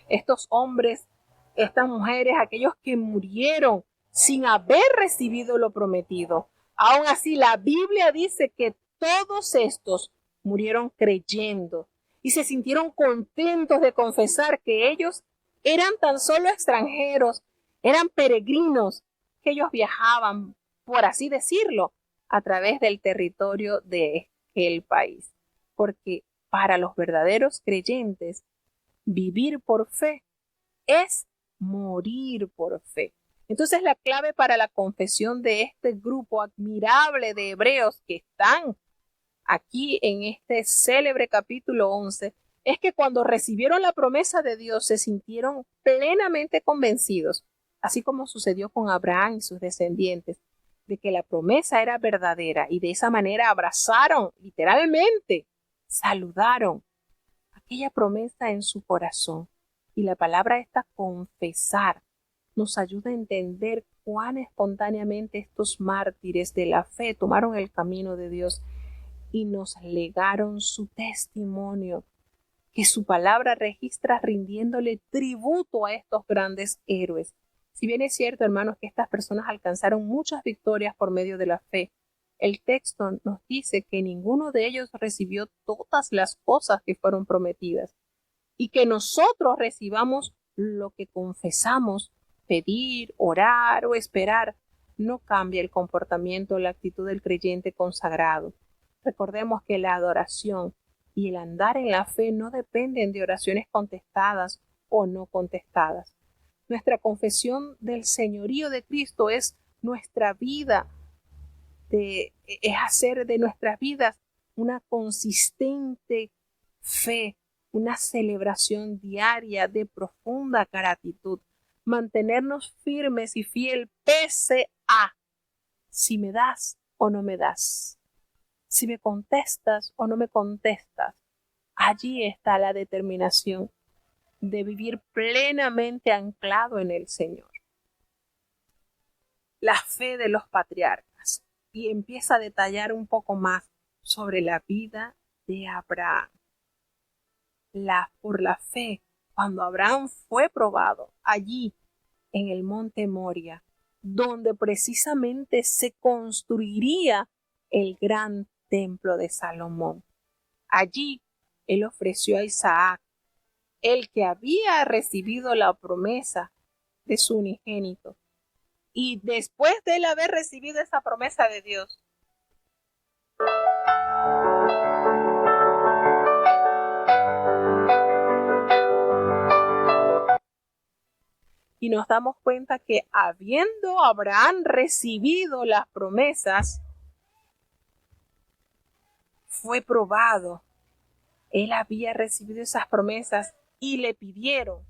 estos hombres, estas mujeres, aquellos que murieron sin haber recibido lo prometido, aún así la Biblia dice que todos estos murieron creyendo y se sintieron contentos de confesar que ellos eran tan solo extranjeros, eran peregrinos, que ellos viajaban, por así decirlo, a través del territorio de aquel país. Porque para los verdaderos creyentes, vivir por fe es morir por fe. Entonces la clave para la confesión de este grupo admirable de hebreos que están aquí en este célebre capítulo 11 es que cuando recibieron la promesa de Dios se sintieron plenamente convencidos, así como sucedió con Abraham y sus descendientes, de que la promesa era verdadera y de esa manera abrazaron, literalmente, saludaron aquella promesa en su corazón. Y la palabra esta confesar nos ayuda a entender cuán espontáneamente estos mártires de la fe tomaron el camino de Dios y nos legaron su testimonio, que su palabra registra rindiéndole tributo a estos grandes héroes. Si bien es cierto, hermanos, que estas personas alcanzaron muchas victorias por medio de la fe, el texto nos dice que ninguno de ellos recibió todas las cosas que fueron prometidas y que nosotros recibamos lo que confesamos, pedir, orar o esperar, no cambia el comportamiento o la actitud del creyente consagrado. Recordemos que la adoración y el andar en la fe no dependen de oraciones contestadas o no contestadas. Nuestra confesión del señorío de Cristo es nuestra vida, es hacer de nuestras vidas una consistente fe, una celebración diaria de profunda gratitud, mantenernos firmes y fiel pese a si me das o no me das, si me contestas o no me contestas. Allí está la determinación de vivir plenamente anclado en el Señor. La fe de los patriarcas, y empieza a detallar un poco más sobre la vida de Abraham. Por la fe, cuando Abraham fue probado allí en el monte Moria, donde precisamente se construiría el gran templo de Salomón. Allí él ofreció a Isaac, el que había recibido la promesa de su unigénito. Y después de él haber recibido esa promesa de Dios, y nos damos cuenta que habiendo Abraham recibido las promesas, fue probado. Él había recibido esas promesas y le pidieron.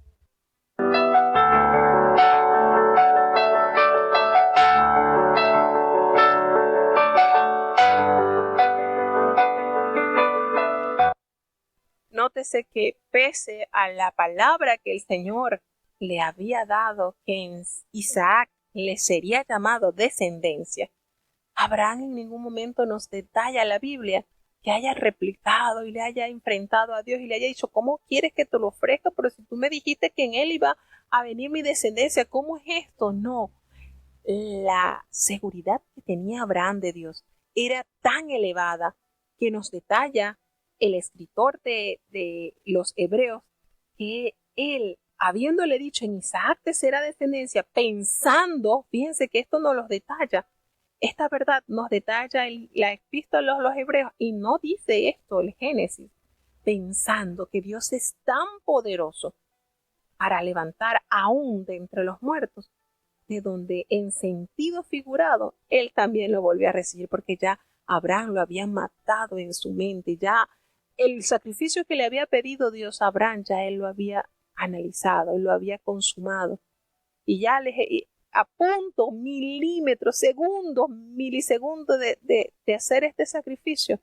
Nótese que pese a la palabra que el Señor le había dado, que en Isaac le sería llamado descendencia, Abraham en ningún momento nos detalla la Biblia que haya replicado y le haya enfrentado a Dios y le haya dicho, ¿cómo quieres que te lo ofrezca? Pero si tú me dijiste que en él iba a venir mi descendencia, ¿cómo es esto? No. La seguridad que tenía Abraham de Dios era tan elevada que nos detalla el escritor de los Hebreos que él, habiéndole dicho en Isaac te será descendencia, pensando, fíjense que esto nos los detalla, esta verdad nos detalla la epístola a los Hebreos y no dice esto el Génesis, pensando que Dios es tan poderoso para levantar aún de entre los muertos, de donde en sentido figurado él también lo volvió a recibir porque ya Abraham lo había matado en su mente, ya el sacrificio que le había pedido Dios a Abraham ya él lo había analizado, él lo había consumado y ya a punto, milímetros, segundos, milisegundos de hacer este sacrificio,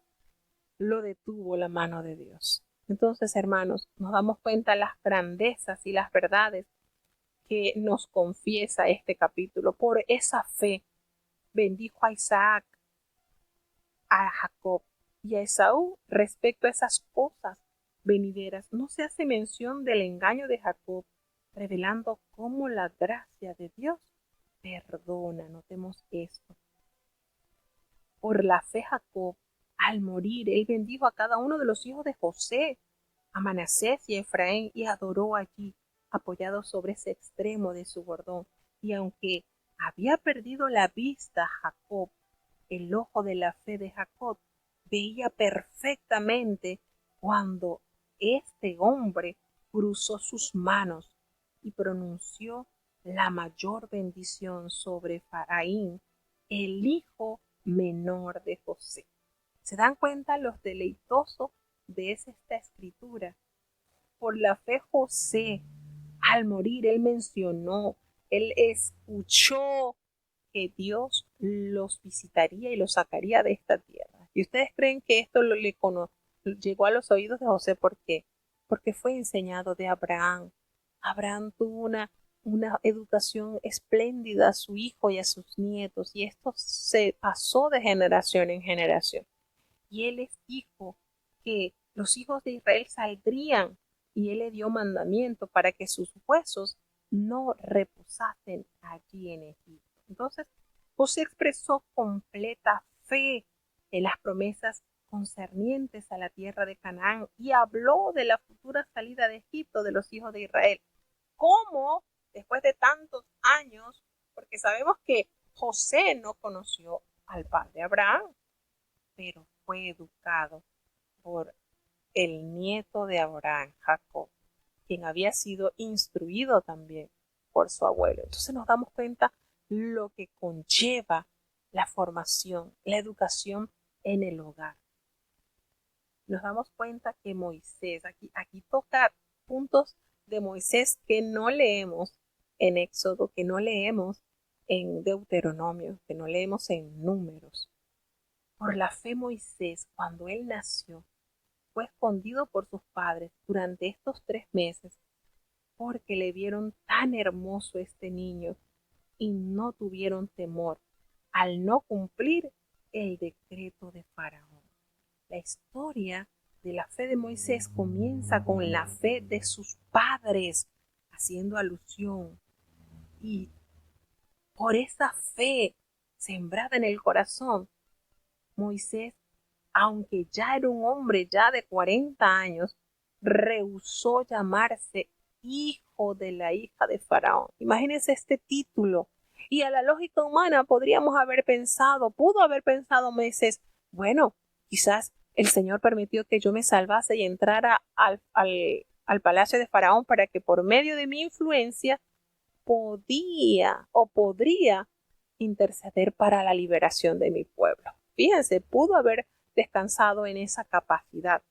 lo detuvo la mano de Dios. Entonces, hermanos, nos damos cuenta de las grandezas y las verdades que nos confiesa este capítulo. Por esa fe bendijo a Isaac, a Jacob y a Esaú respecto a esas cosas venideras. No se hace mención del engaño de Jacob, revelando cómo la gracia de Dios perdona. Notemos esto. Por la fe Jacob, al morir, él bendijo a cada uno de los hijos de José, a Manasés y a Efraín, y adoró allí, apoyado sobre ese extremo de su bordón. Y aunque había perdido la vista Jacob, el ojo de la fe de Jacob veía perfectamente cuando este hombre cruzó sus manos y pronunció la mayor bendición sobre Efraín, el hijo menor de José. ¿Se dan cuenta los deleitosos de esta escritura? Por la fe José, al morir, él escuchó que Dios los visitaría y los sacaría de esta tierra. ¿Y ustedes creen que esto llegó a los oídos de José? ¿Por qué? Porque fue enseñado de Abraham. Abraham tuvo una educación espléndida a su hijo y a sus nietos, y esto se pasó de generación en generación. Y él les dijo que los hijos de Israel saldrían, y él le dio mandamiento para que sus huesos no reposasen allí en Egipto. Entonces, José expresó completa fe en las promesas concernientes a la tierra de Canaán y habló de la futura salida de Egipto de los hijos de Israel. ¿Cómo? Después de tantos años, porque sabemos que José no conoció al padre Abraham, pero fue educado por el nieto de Abraham, Jacob, quien había sido instruido también por su abuelo. Entonces nos damos cuenta lo que conlleva la formación, la educación en el hogar. Nos damos cuenta que Moisés, aquí toca puntos de Moisés que no leemos en Éxodo, que no leemos en Deuteronomio, que no leemos en Números. Por la fe Moisés, cuando él nació, fue escondido por sus padres durante estos 3 meses porque le vieron tan hermoso este niño y no tuvieron temor al no cumplir el decreto de Faraón. La historia de la fe de Moisés comienza con la fe de sus padres, haciendo alusión. Y por esa fe sembrada en el corazón, Moisés, aunque ya era un hombre ya de 40 años, rehusó llamarse hijo de la hija de Faraón. Imagínense este título. Y a la lógica humana pudo haber pensado Moisés, bueno, quizás el Señor permitió que yo me salvase y entrara al palacio de Faraón para que por medio de mi influencia podría interceder para la liberación de mi pueblo. Fíjense, pudo haber descansado en esa capacidad.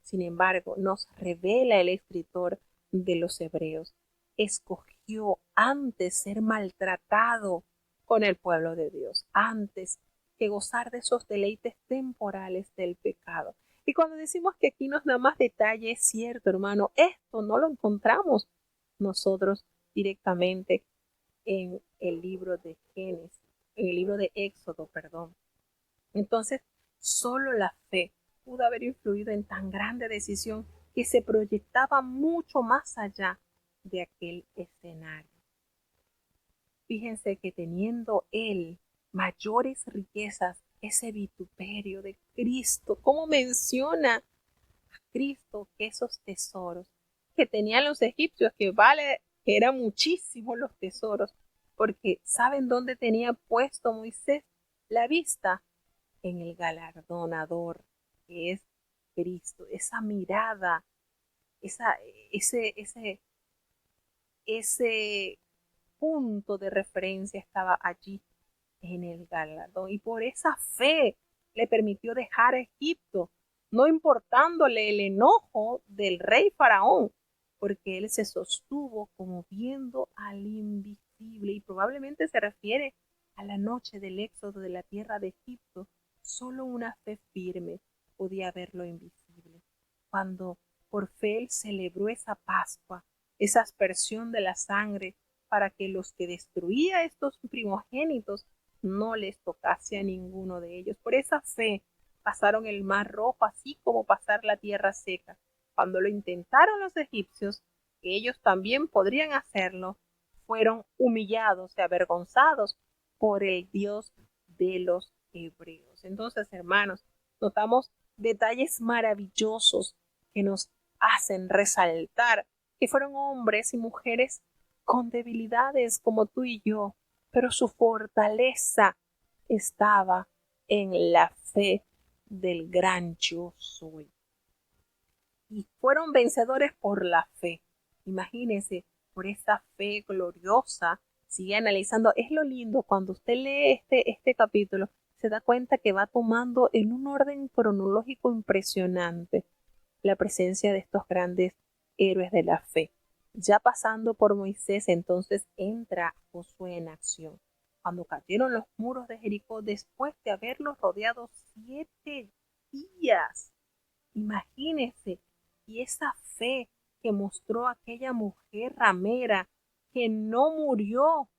Sin embargo, nos revela el escritor de los Hebreos, escogió antes ser maltratado con el pueblo de Dios, antes que gozar de esos deleites temporales del pecado. Y cuando decimos que aquí nos da más detalle, es cierto, hermano, esto no lo encontramos nosotros directamente en el libro de Génesis, en el libro de Éxodo, perdón. Entonces, solo la fe pudo haber influido en tan grande decisión que se proyectaba mucho más allá de aquel escenario. Fíjense que teniendo él mayores riquezas, ese vituperio de Cristo, ¿cómo menciona a Cristo que esos tesoros que tenían los egipcios, que eran muchísimos los tesoros, porque ¿saben dónde tenía puesto Moisés la vista? En el galardonador, que es Cristo, esa mirada, ese punto de referencia estaba allí en el galardón, y por esa fe le permitió dejar Egipto, no importándole el enojo del rey Faraón, porque él se sostuvo como viendo al invisible, y probablemente se refiere a la noche del éxodo de la tierra de Egipto. Solo una fe firme podía ver lo invisible. Cuando por fe él celebró esa Pascua, esa aspersión de la sangre, para que los que destruía estos primogénitos no les tocase a ninguno de ellos. Por esa fe pasaron el mar rojo, así como pasar la tierra seca. Cuando lo intentaron los egipcios, que ellos también podrían hacerlo, fueron humillados y avergonzados por el Dios de los hebreos. Entonces, hermanos, notamos detalles maravillosos que nos hacen resaltar que fueron hombres y mujeres con debilidades como tú y yo, pero su fortaleza estaba en la fe del gran yo soy. Y fueron vencedores por la fe. Imagínense, por esa fe gloriosa. Sigue analizando. Es lo lindo cuando usted lee este capítulo, se da cuenta que va tomando en un orden cronológico impresionante la presencia de estos grandes héroes de la fe. Ya pasando por Moisés, entonces entra Josué en acción. Cuando cayeron los muros de Jericó, después de haberlos rodeado 7 días. Imagínense, y esa fe que mostró aquella mujer ramera que no murió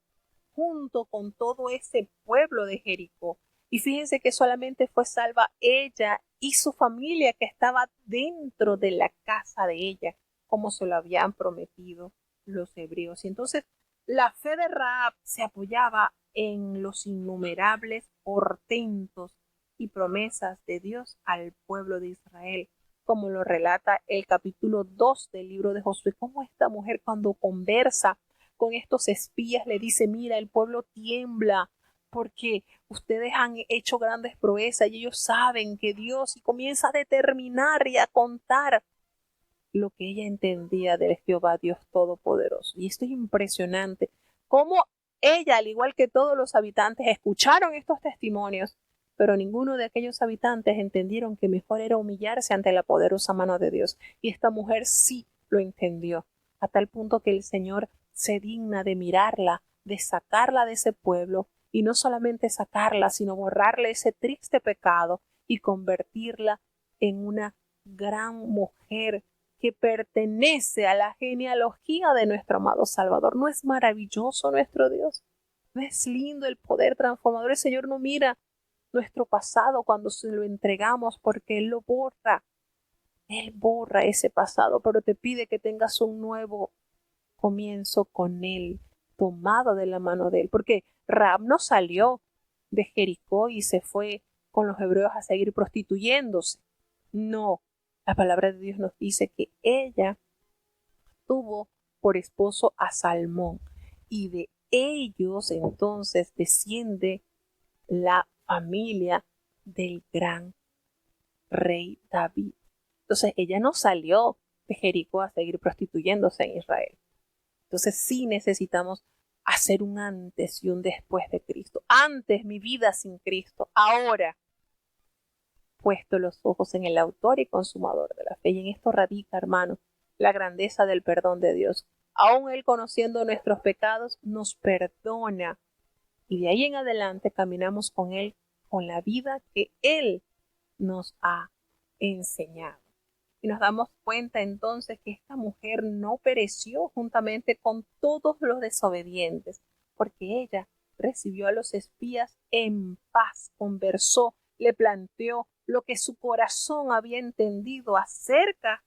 junto con todo ese pueblo de Jericó. Y fíjense que solamente fue salva ella y su familia que estaba dentro de la casa de ella, como se lo habían prometido los hebreos. Y entonces la fe de Rahab se apoyaba en los innumerables portentos y promesas de Dios al pueblo de Israel, como lo relata el capítulo 2 del libro de Josué, como esta mujer cuando conversa con estos espías le dice, mira, el pueblo tiembla porque ustedes han hecho grandes proezas y ellos saben que Dios, y comienza a determinar y a contar lo que ella entendía del Jehová Dios Todopoderoso. Y esto es impresionante, cómo ella, al igual que todos los habitantes, escucharon estos testimonios, pero ninguno de aquellos habitantes entendieron que mejor era humillarse ante la poderosa mano de Dios. Y esta mujer sí lo entendió, a tal punto que el Señor se digna de mirarla, de sacarla de ese pueblo, y no solamente sacarla, sino borrarle ese triste pecado y convertirla en una gran mujer que pertenece a la genealogía de nuestro amado Salvador. ¿No es maravilloso nuestro Dios? ¿No es lindo el poder transformador? El Señor no mira nuestro pasado cuando se lo entregamos, porque Él lo borra. Él borra ese pasado, pero te pide que tengas un nuevo comienzo con Él, tomado de la mano de Él, porque Rahab no salió de Jericó y se fue con los hebreos a seguir prostituyéndose. No, la palabra de Dios nos dice que ella tuvo por esposo a Salmón, y de ellos entonces desciende la familia del gran rey David. Entonces ella no salió de Jericó a seguir prostituyéndose en Israel. Entonces sí necesitamos hacer un antes y un después de Cristo. Antes mi vida sin Cristo, ahora puesto los ojos en el autor y consumador de la fe. Y en esto radica, hermano, la grandeza del perdón de Dios. Aún Él, conociendo nuestros pecados, nos perdona. Y de ahí en adelante caminamos con Él, con la vida que Él nos ha enseñado. Y nos damos cuenta entonces que esta mujer no pereció juntamente con todos los desobedientes, porque ella recibió a los espías en paz, conversó, le planteó lo que su corazón había entendido acerca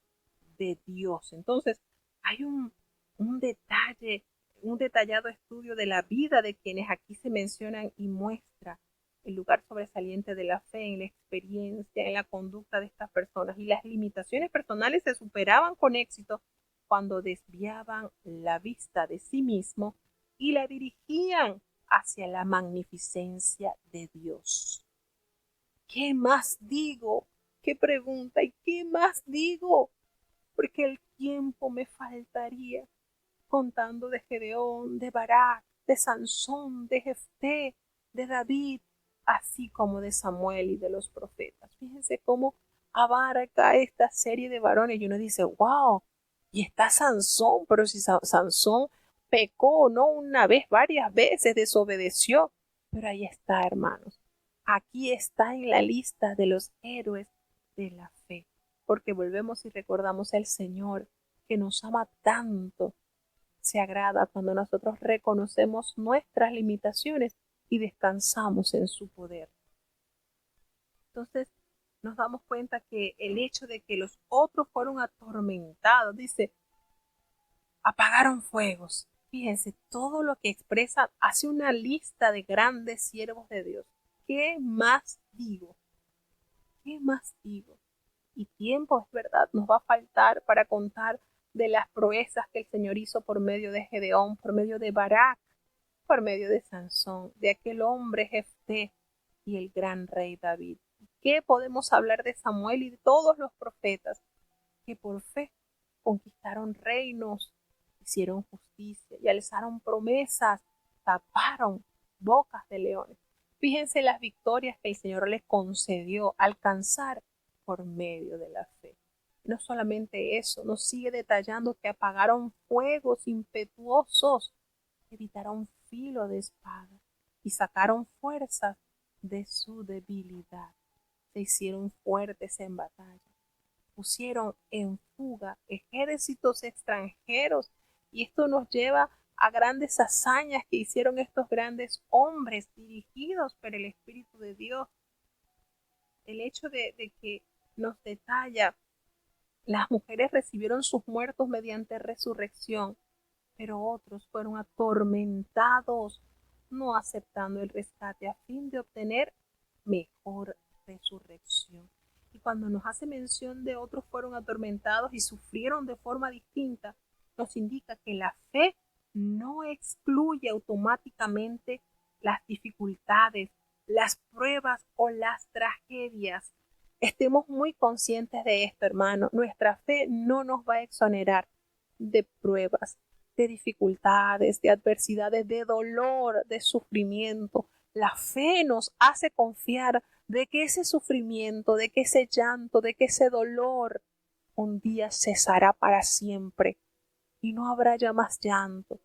de Dios. Entonces, hay un detalle, un detallado estudio de la vida de quienes aquí se mencionan y muestra el lugar sobresaliente de la fe en la experiencia, en la conducta de estas personas, y las limitaciones personales se superaban con éxito cuando desviaban la vista de sí mismo y la dirigían hacia la magnificencia de Dios. ¿Qué más digo? ¿Qué pregunta? ¿Y qué más digo? Porque el tiempo me faltaría contando de Gedeón, de Barak, de Sansón, de Jefté, de David, así como de Samuel y de los profetas. Fíjense cómo abarca esta serie de varones y uno dice, wow, y está Sansón, pero si Sansón pecó, no una vez, varias veces desobedeció, pero ahí está, hermanos. Aquí está en la lista de los héroes de la fe, porque volvemos y recordamos al Señor que nos ama tanto. Se agrada cuando nosotros reconocemos nuestras limitaciones y descansamos en su poder. Entonces nos damos cuenta que el hecho de que los otros fueron atormentados, dice, apagaron fuegos. Fíjense, todo lo que expresa hace una lista de grandes siervos de Dios. ¿Qué más digo? ¿Qué más digo? Y tiempo, es verdad, nos va a faltar para contar de las proezas que el Señor hizo por medio de Gedeón, por medio de Barak, por medio de Sansón, de aquel hombre Jefté y el gran rey David. ¿Qué podemos hablar de Samuel y de todos los profetas que por fe conquistaron reinos y hicieron justicia y alzaron promesas, taparon bocas de leones. Fíjense las victorias que el Señor les concedió alcanzar por medio de la fe. No solamente eso, nos sigue detallando que apagaron fuegos impetuosos, evitaron filo de espada y sacaron fuerzas de su debilidad. Se hicieron fuertes en batalla, pusieron en fuga ejércitos extranjeros, y esto nos lleva a grandes hazañas que hicieron estos grandes hombres dirigidos por el Espíritu de Dios. El hecho de que nos detalla, las mujeres recibieron sus muertos mediante resurrección, pero otros fueron atormentados, no aceptando el rescate a fin de obtener mejor resurrección. Y cuando nos hace mención de otros fueron atormentados y sufrieron de forma distinta, nos indica que la fe no excluye automáticamente las dificultades, las pruebas o las tragedias. Estemos muy conscientes de esto, hermano. Nuestra fe no nos va a exonerar de pruebas, de dificultades, de adversidades, de dolor, de sufrimiento. La fe nos hace confiar de que ese sufrimiento, de que ese llanto, de que ese dolor un día cesará para siempre y no habrá ya más llanto,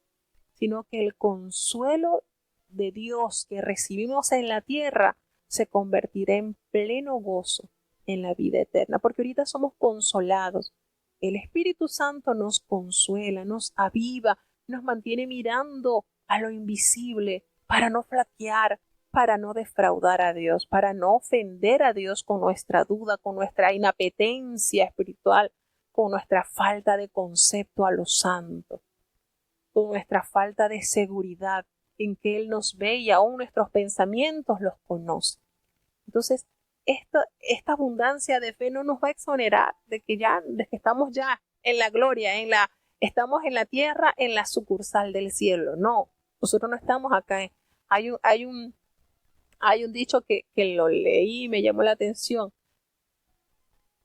sino que el consuelo de Dios que recibimos en la tierra se convertirá en pleno gozo en la vida eterna, porque ahorita somos consolados. El Espíritu Santo nos consuela, nos aviva, nos mantiene mirando a lo invisible para no flaquear, para no defraudar a Dios, para no ofender a Dios con nuestra duda, con nuestra inapetencia espiritual, con nuestra falta de concepto a lo santo, con nuestra falta de seguridad en que Él nos ve y aún nuestros pensamientos los conoce. Entonces, esta abundancia de fe no nos va a exonerar de que estamos ya en la gloria, estamos en la tierra, en la sucursal del cielo. No, nosotros no estamos acá. Hay un dicho que lo leí y me llamó la atención.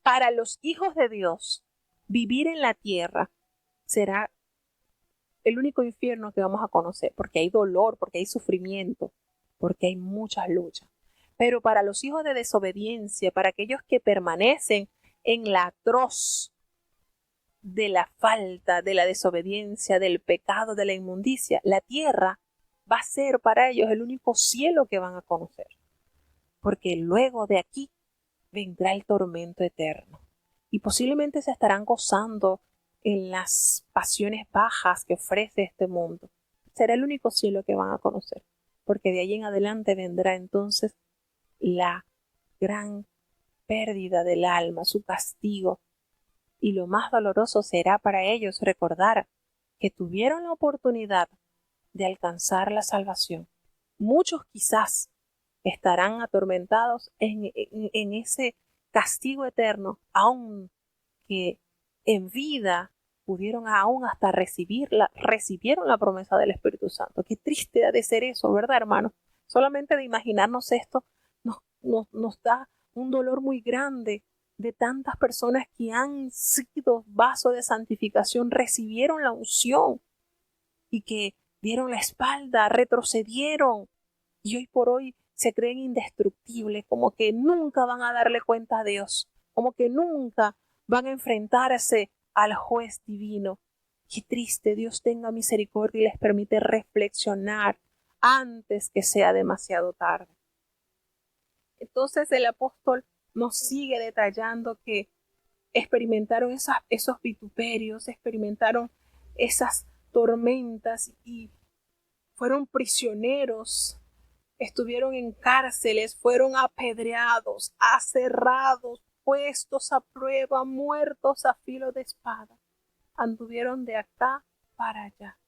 Para los hijos de Dios, vivir en la tierra será el único infierno que vamos a conocer, porque hay dolor, porque hay sufrimiento, porque hay muchas luchas. Pero para los hijos de desobediencia, para aquellos que permanecen en la atroz de la falta, de la desobediencia, del pecado, de la inmundicia, la tierra va a ser para ellos el único cielo que van a conocer. Porque luego de aquí vendrá el tormento eterno. Y posiblemente se estarán gozando en las pasiones bajas que ofrece este mundo. Será el único cielo que van a conocer. Porque de ahí en adelante vendrá entonces la gran pérdida del alma, su castigo, y lo más doloroso será para ellos recordar que tuvieron la oportunidad de alcanzar la salvación. Muchos quizás estarán atormentados en ese castigo eterno, aun que en vida pudieron aún hasta recibieron la promesa del Espíritu Santo. Qué triste ha de ser eso, ¿verdad, hermano? Solamente de imaginarnos esto nos da un dolor muy grande de tantas personas que han sido vaso de santificación, recibieron la unción y que dieron la espalda, retrocedieron y hoy por hoy se creen indestructibles, como que nunca van a darle cuenta a Dios, como que nunca van a enfrentarse al juez divino. Qué triste. Dios tenga misericordia y les permite reflexionar antes que sea demasiado tarde. Entonces el apóstol nos sigue detallando que experimentaron esos vituperios, experimentaron esas tormentas y fueron prisioneros, estuvieron en cárceles, fueron apedreados, aserrados, puestos a prueba, muertos a filo de espada. Anduvieron de acá para allá,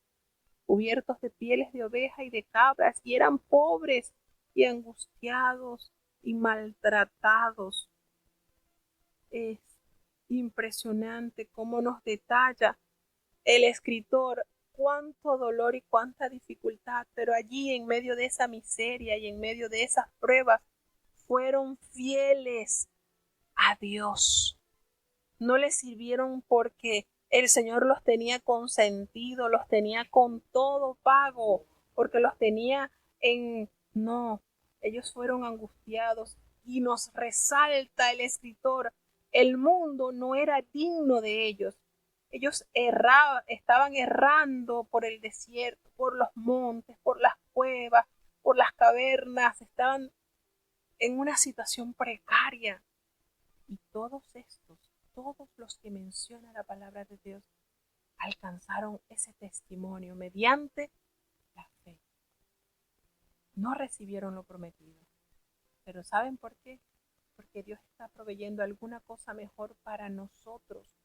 cubiertos de pieles de oveja y de cabras, y eran pobres y angustiados y maltratados. Es impresionante cómo nos detalla el escritor cuánto dolor y cuánta dificultad, pero allí en medio de esa miseria y en medio de esas pruebas fueron fieles a Dios. No les sirvieron porque El Señor los tenía consentidos, los tenía con todo pago, porque los tenía en... No, ellos fueron angustiados y nos resalta el escritor, el mundo no era digno de ellos. Ellos estaban errando por el desierto, por los montes, por las cuevas, por las cavernas, estaban en una situación precaria. Y todos los que menciona la palabra de Dios, alcanzaron ese testimonio mediante la fe. No recibieron lo prometido. Pero ¿saben por qué? Porque Dios está proveyendo alguna cosa mejor para nosotros,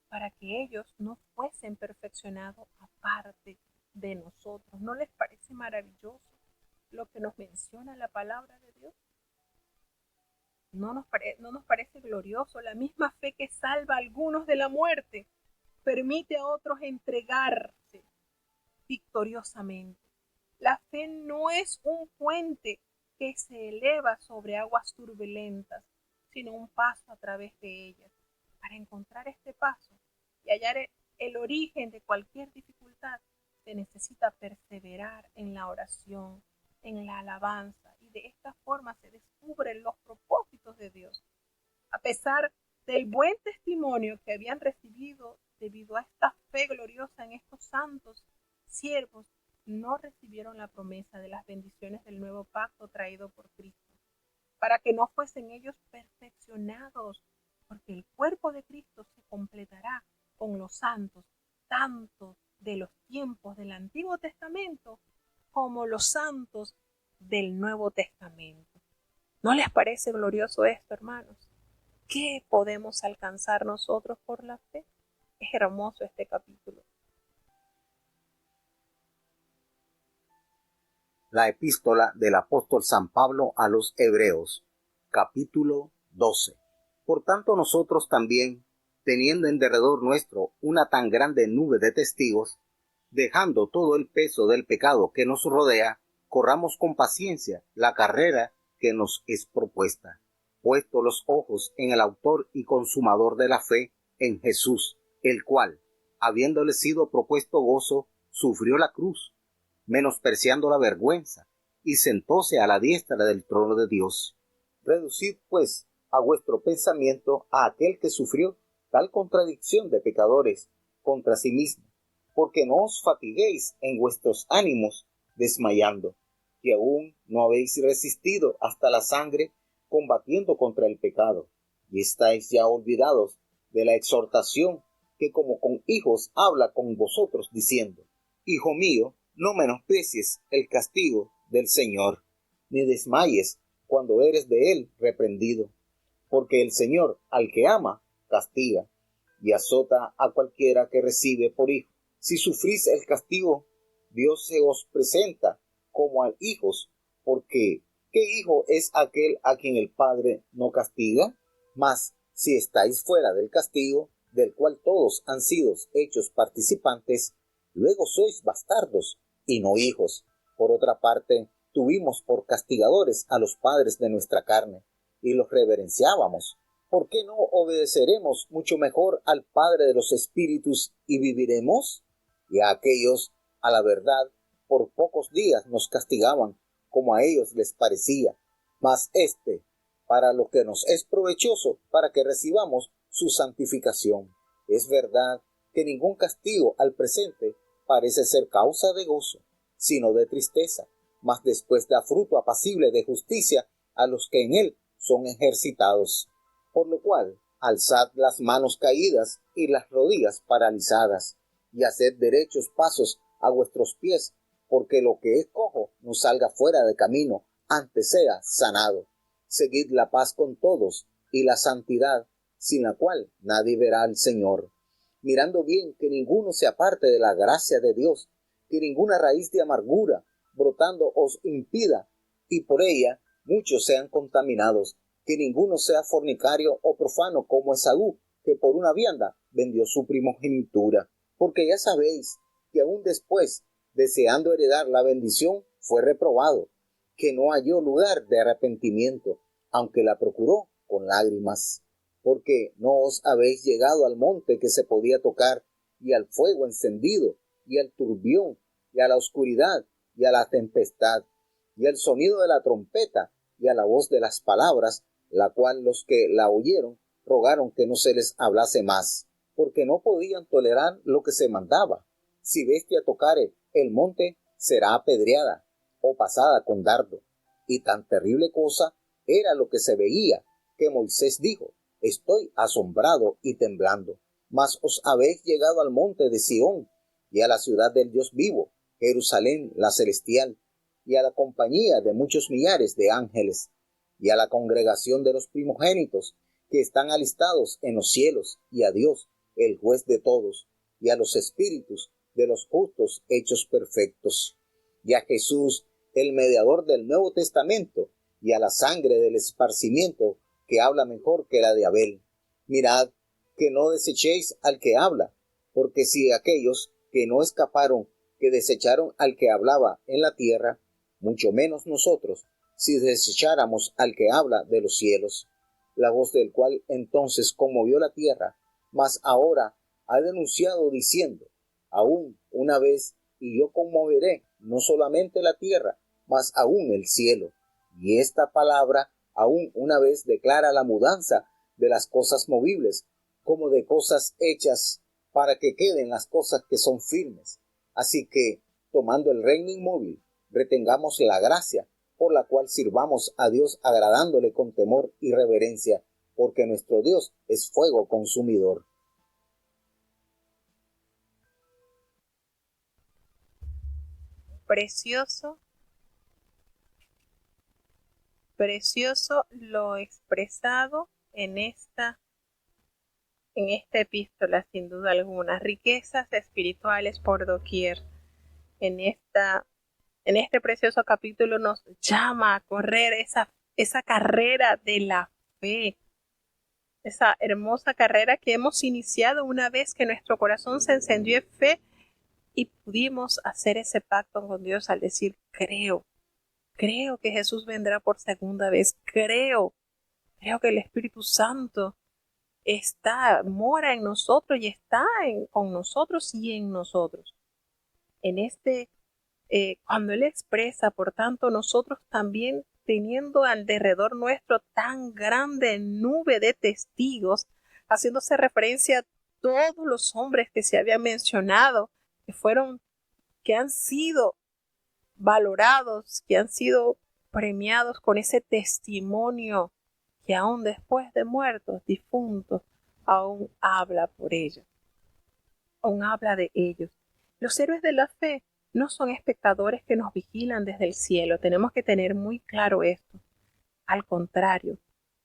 para que ellos no fuesen perfeccionados aparte de nosotros. ¿No les parece maravilloso lo que nos menciona la palabra de Dios? ¿No nos parece glorioso? La misma fe que salva a algunos de la muerte permite a otros entregarse victoriosamente. La fe no es un puente que se eleva sobre aguas turbulentas, sino un paso a través de ellas. Para encontrar este paso y hallar el origen de cualquier dificultad, se necesita perseverar en la oración, en la alabanza, y de esta forma se descubren los propósitos de Dios. A pesar del buen testimonio que habían recibido debido a esta fe gloriosa en estos santos siervos, no recibieron la promesa de las bendiciones del nuevo pacto traído por Cristo, para que no fuesen ellos perfeccionados, porque el cuerpo de Cristo se completará con los santos, tanto de los tiempos del Antiguo Testamento como los santos del Nuevo Testamento. ¿No les parece glorioso esto, hermanos? ¿Qué podemos alcanzar nosotros por la fe? Es hermoso este capítulo. La epístola del apóstol San Pablo a los Hebreos, capítulo 12. Por tanto nosotros también, teniendo en derredor nuestro una tan grande nube de testigos, dejando todo el peso del pecado que nos rodea, corramos con paciencia la carrera que nos es propuesta, puesto los ojos en el autor y consumador de la fe, en Jesús, el cual, habiéndole sido propuesto gozo, sufrió la cruz, menospreciando la vergüenza, y sentóse a la diestra del trono de Dios. Reducid, pues, a vuestro pensamiento a aquel que sufrió tal contradicción de pecadores contra sí mismo, porque no os fatiguéis en vuestros ánimos desmayando, que aún no habéis resistido hasta la sangre combatiendo contra el pecado, y estáis ya olvidados de la exhortación que como con hijos habla con vosotros, diciendo: Hijo mío, no menosprecies el castigo del Señor, ni desmayes cuando eres de él reprendido, porque el Señor al que ama castiga, y azota a cualquiera que recibe por hijo. Si sufrís el castigo, Dios se os presenta como a hijos, porque ¿qué hijo es aquel a quien el Padre no castiga? Mas si estáis fuera del castigo, del cual todos han sido hechos participantes, luego sois bastardos y no hijos. Por otra parte, tuvimos por castigadores a los padres de nuestra carne, y los reverenciábamos. ¿Por qué no obedeceremos mucho mejor al Padre de los Espíritus y viviremos? Y a aquellos, a la verdad, por pocos días nos castigaban, como a ellos les parecía, mas para lo que nos es provechoso, para que recibamos su santificación. Es verdad que ningún castigo al presente parece ser causa de gozo, sino de tristeza, mas después da fruto apacible de justicia a los que en él son ejercitados. Por lo cual, alzad las manos caídas y las rodillas paralizadas, y haced derechos pasos a vuestros pies, porque lo que es cojo no salga fuera de camino, antes sea sanado. Seguid la paz con todos y la santidad, sin la cual nadie verá al Señor. Mirando bien que ninguno se aparte de la gracia de Dios, que ninguna raíz de amargura brotando os impida, y por ella muchos sean contaminados, que ninguno sea fornicario o profano como Esaú, que por una vianda vendió su primogenitura. Porque ya sabéis que aún después, deseando heredar la bendición, fue reprobado, que no halló lugar de arrepentimiento, aunque la procuró con lágrimas. Porque no os habéis llegado al monte que se podía tocar, y al fuego encendido, y al turbión, y a la oscuridad, y a la tempestad, y al sonido de la trompeta, y a la voz de las palabras, la cual los que la oyeron rogaron que no se les hablase más, porque no podían tolerar lo que se mandaba. Si bestia tocare el monte, será apedreada o pasada con dardo. Y tan terrible cosa era lo que se veía, que Moisés dijo: estoy asombrado y temblando. Mas os habéis llegado al monte de Sión, y a la ciudad del Dios vivo, Jerusalén la celestial, y a la compañía de muchos millares de ángeles, y a la congregación de los primogénitos que están alistados en los cielos, y a Dios, el juez de todos, y a los espíritus de los justos hechos perfectos, y a Jesús, el mediador del Nuevo Testamento, y a la sangre del esparcimiento, que habla mejor que la de Abel. Mirad que no desechéis al que habla, porque si aquellos que no escaparon, que desecharon al que hablaba en la tierra, mucho menos nosotros, si desecháramos al que habla de los cielos, la voz del cual entonces conmovió la tierra, mas ahora ha denunciado diciendo: aún una vez, y yo conmoveré no solamente la tierra, mas aún el cielo. Y esta palabra aún una vez declara la mudanza de las cosas movibles, como de cosas hechas, para que queden las cosas que son firmes. Así que, tomando el reino inmóvil, retengamos la gracia, por la cual sirvamos a Dios agradándole con temor y reverencia, porque nuestro Dios es fuego consumidor. Precioso, precioso lo expresado en esta epístola, sin duda alguna. Riquezas espirituales por doquier. En este precioso capítulo nos llama a correr esa carrera de la fe, esa hermosa carrera que hemos iniciado una vez que nuestro corazón se encendió en fe y pudimos hacer ese pacto con Dios al decir: creo que Jesús vendrá por segunda vez, creo que el Espíritu Santo mora en nosotros y está con nosotros y en nosotros. Cuando Él expresa, por tanto, nosotros también, teniendo alrededor nuestro tan grande nube de testigos, haciéndose referencia a todos los hombres que se habían mencionado, que han sido valorados, que han sido premiados con ese testimonio, que aún después de muertos, difuntos, aún habla por ellos, aún habla de ellos. Los héroes de la fe no son espectadores que nos vigilan desde el cielo. Tenemos que tener muy claro esto. Al contrario,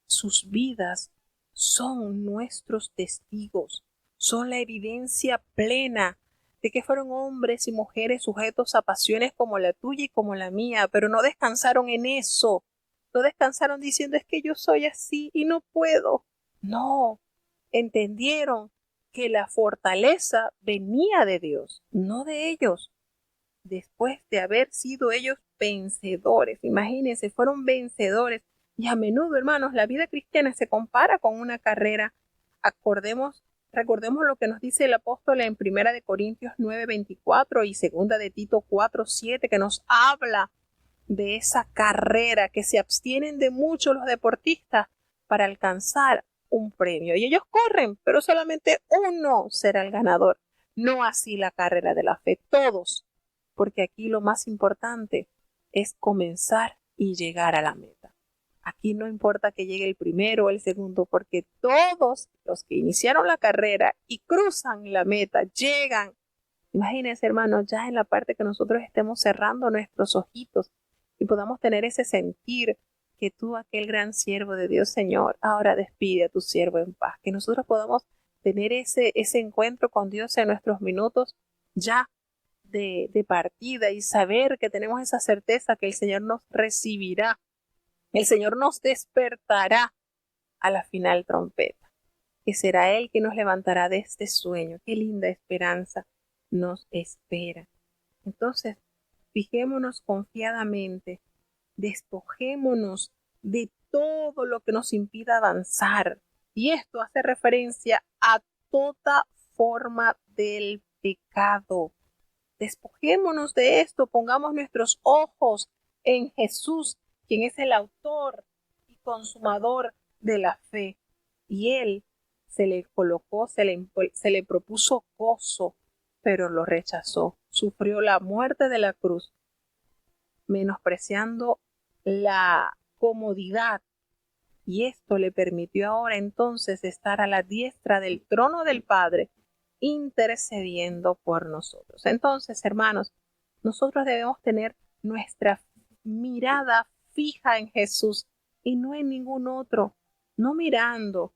sus vidas son nuestros testigos, son la evidencia plena de que fueron hombres y mujeres sujetos a pasiones como la tuya y como la mía, pero no descansaron en eso. No descansaron diciendo: es que yo soy así y no puedo. No, entendieron que la fortaleza venía de Dios, no de ellos. Después de haber sido ellos vencedores, imagínense, fueron vencedores. Y a menudo, hermanos, la vida cristiana se compara con una carrera. Recordemos lo que nos dice el apóstol en 1 Corintios 9:24 y 2 de Tito 4:7, que nos habla de esa carrera, que se abstienen de mucho los deportistas para alcanzar un premio. Y ellos corren, pero solamente uno será el ganador. No así la carrera de la fe, todos, porque aquí lo más importante es comenzar y llegar a la meta. Aquí no importa que llegue el primero o el segundo, porque todos los que iniciaron la carrera y cruzan la meta, llegan. Imagínense, hermanos, ya en la parte que nosotros estemos cerrando nuestros ojitos y podamos tener ese sentir que tú, aquel gran siervo de Dios, Señor, ahora despide a tu siervo en paz. Que nosotros podamos tener ese encuentro con Dios en nuestros minutos ya de partida y saber que tenemos esa certeza que el Señor nos recibirá. El Señor nos despertará a la final trompeta, que será Él que nos levantará de este sueño. Qué linda esperanza nos espera. Entonces, fijémonos confiadamente, despojémonos de todo lo que nos impida avanzar. Y esto hace referencia a toda forma del pecado. Despojémonos de esto, pongamos nuestros ojos en Jesús, quien es el autor y consumador de la fe. Y Él se le colocó, se le propuso gozo, pero lo rechazó. Sufrió la muerte de la cruz, menospreciando la comodidad. Y esto le permitió ahora entonces estar a la diestra del trono del Padre, intercediendo por nosotros. Entonces, hermanos, nosotros debemos tener nuestra mirada fija en Jesús y no en ningún otro, no mirando.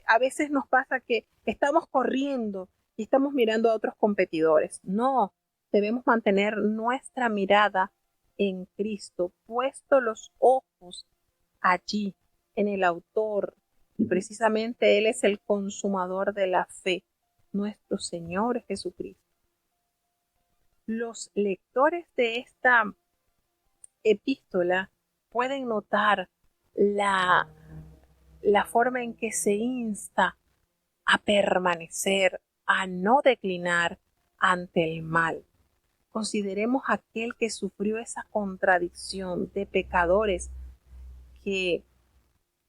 A veces nos pasa que estamos corriendo y estamos mirando a otros competidores. No, debemos mantener nuestra mirada en Cristo, puesto los ojos allí, en el autor, y precisamente Él es el consumador de la fe, nuestro Señor Jesucristo. Los lectores de esta epístola pueden notar la forma en que se insta a permanecer, a no declinar ante el mal. Consideremos aquel que sufrió esa contradicción de pecadores, que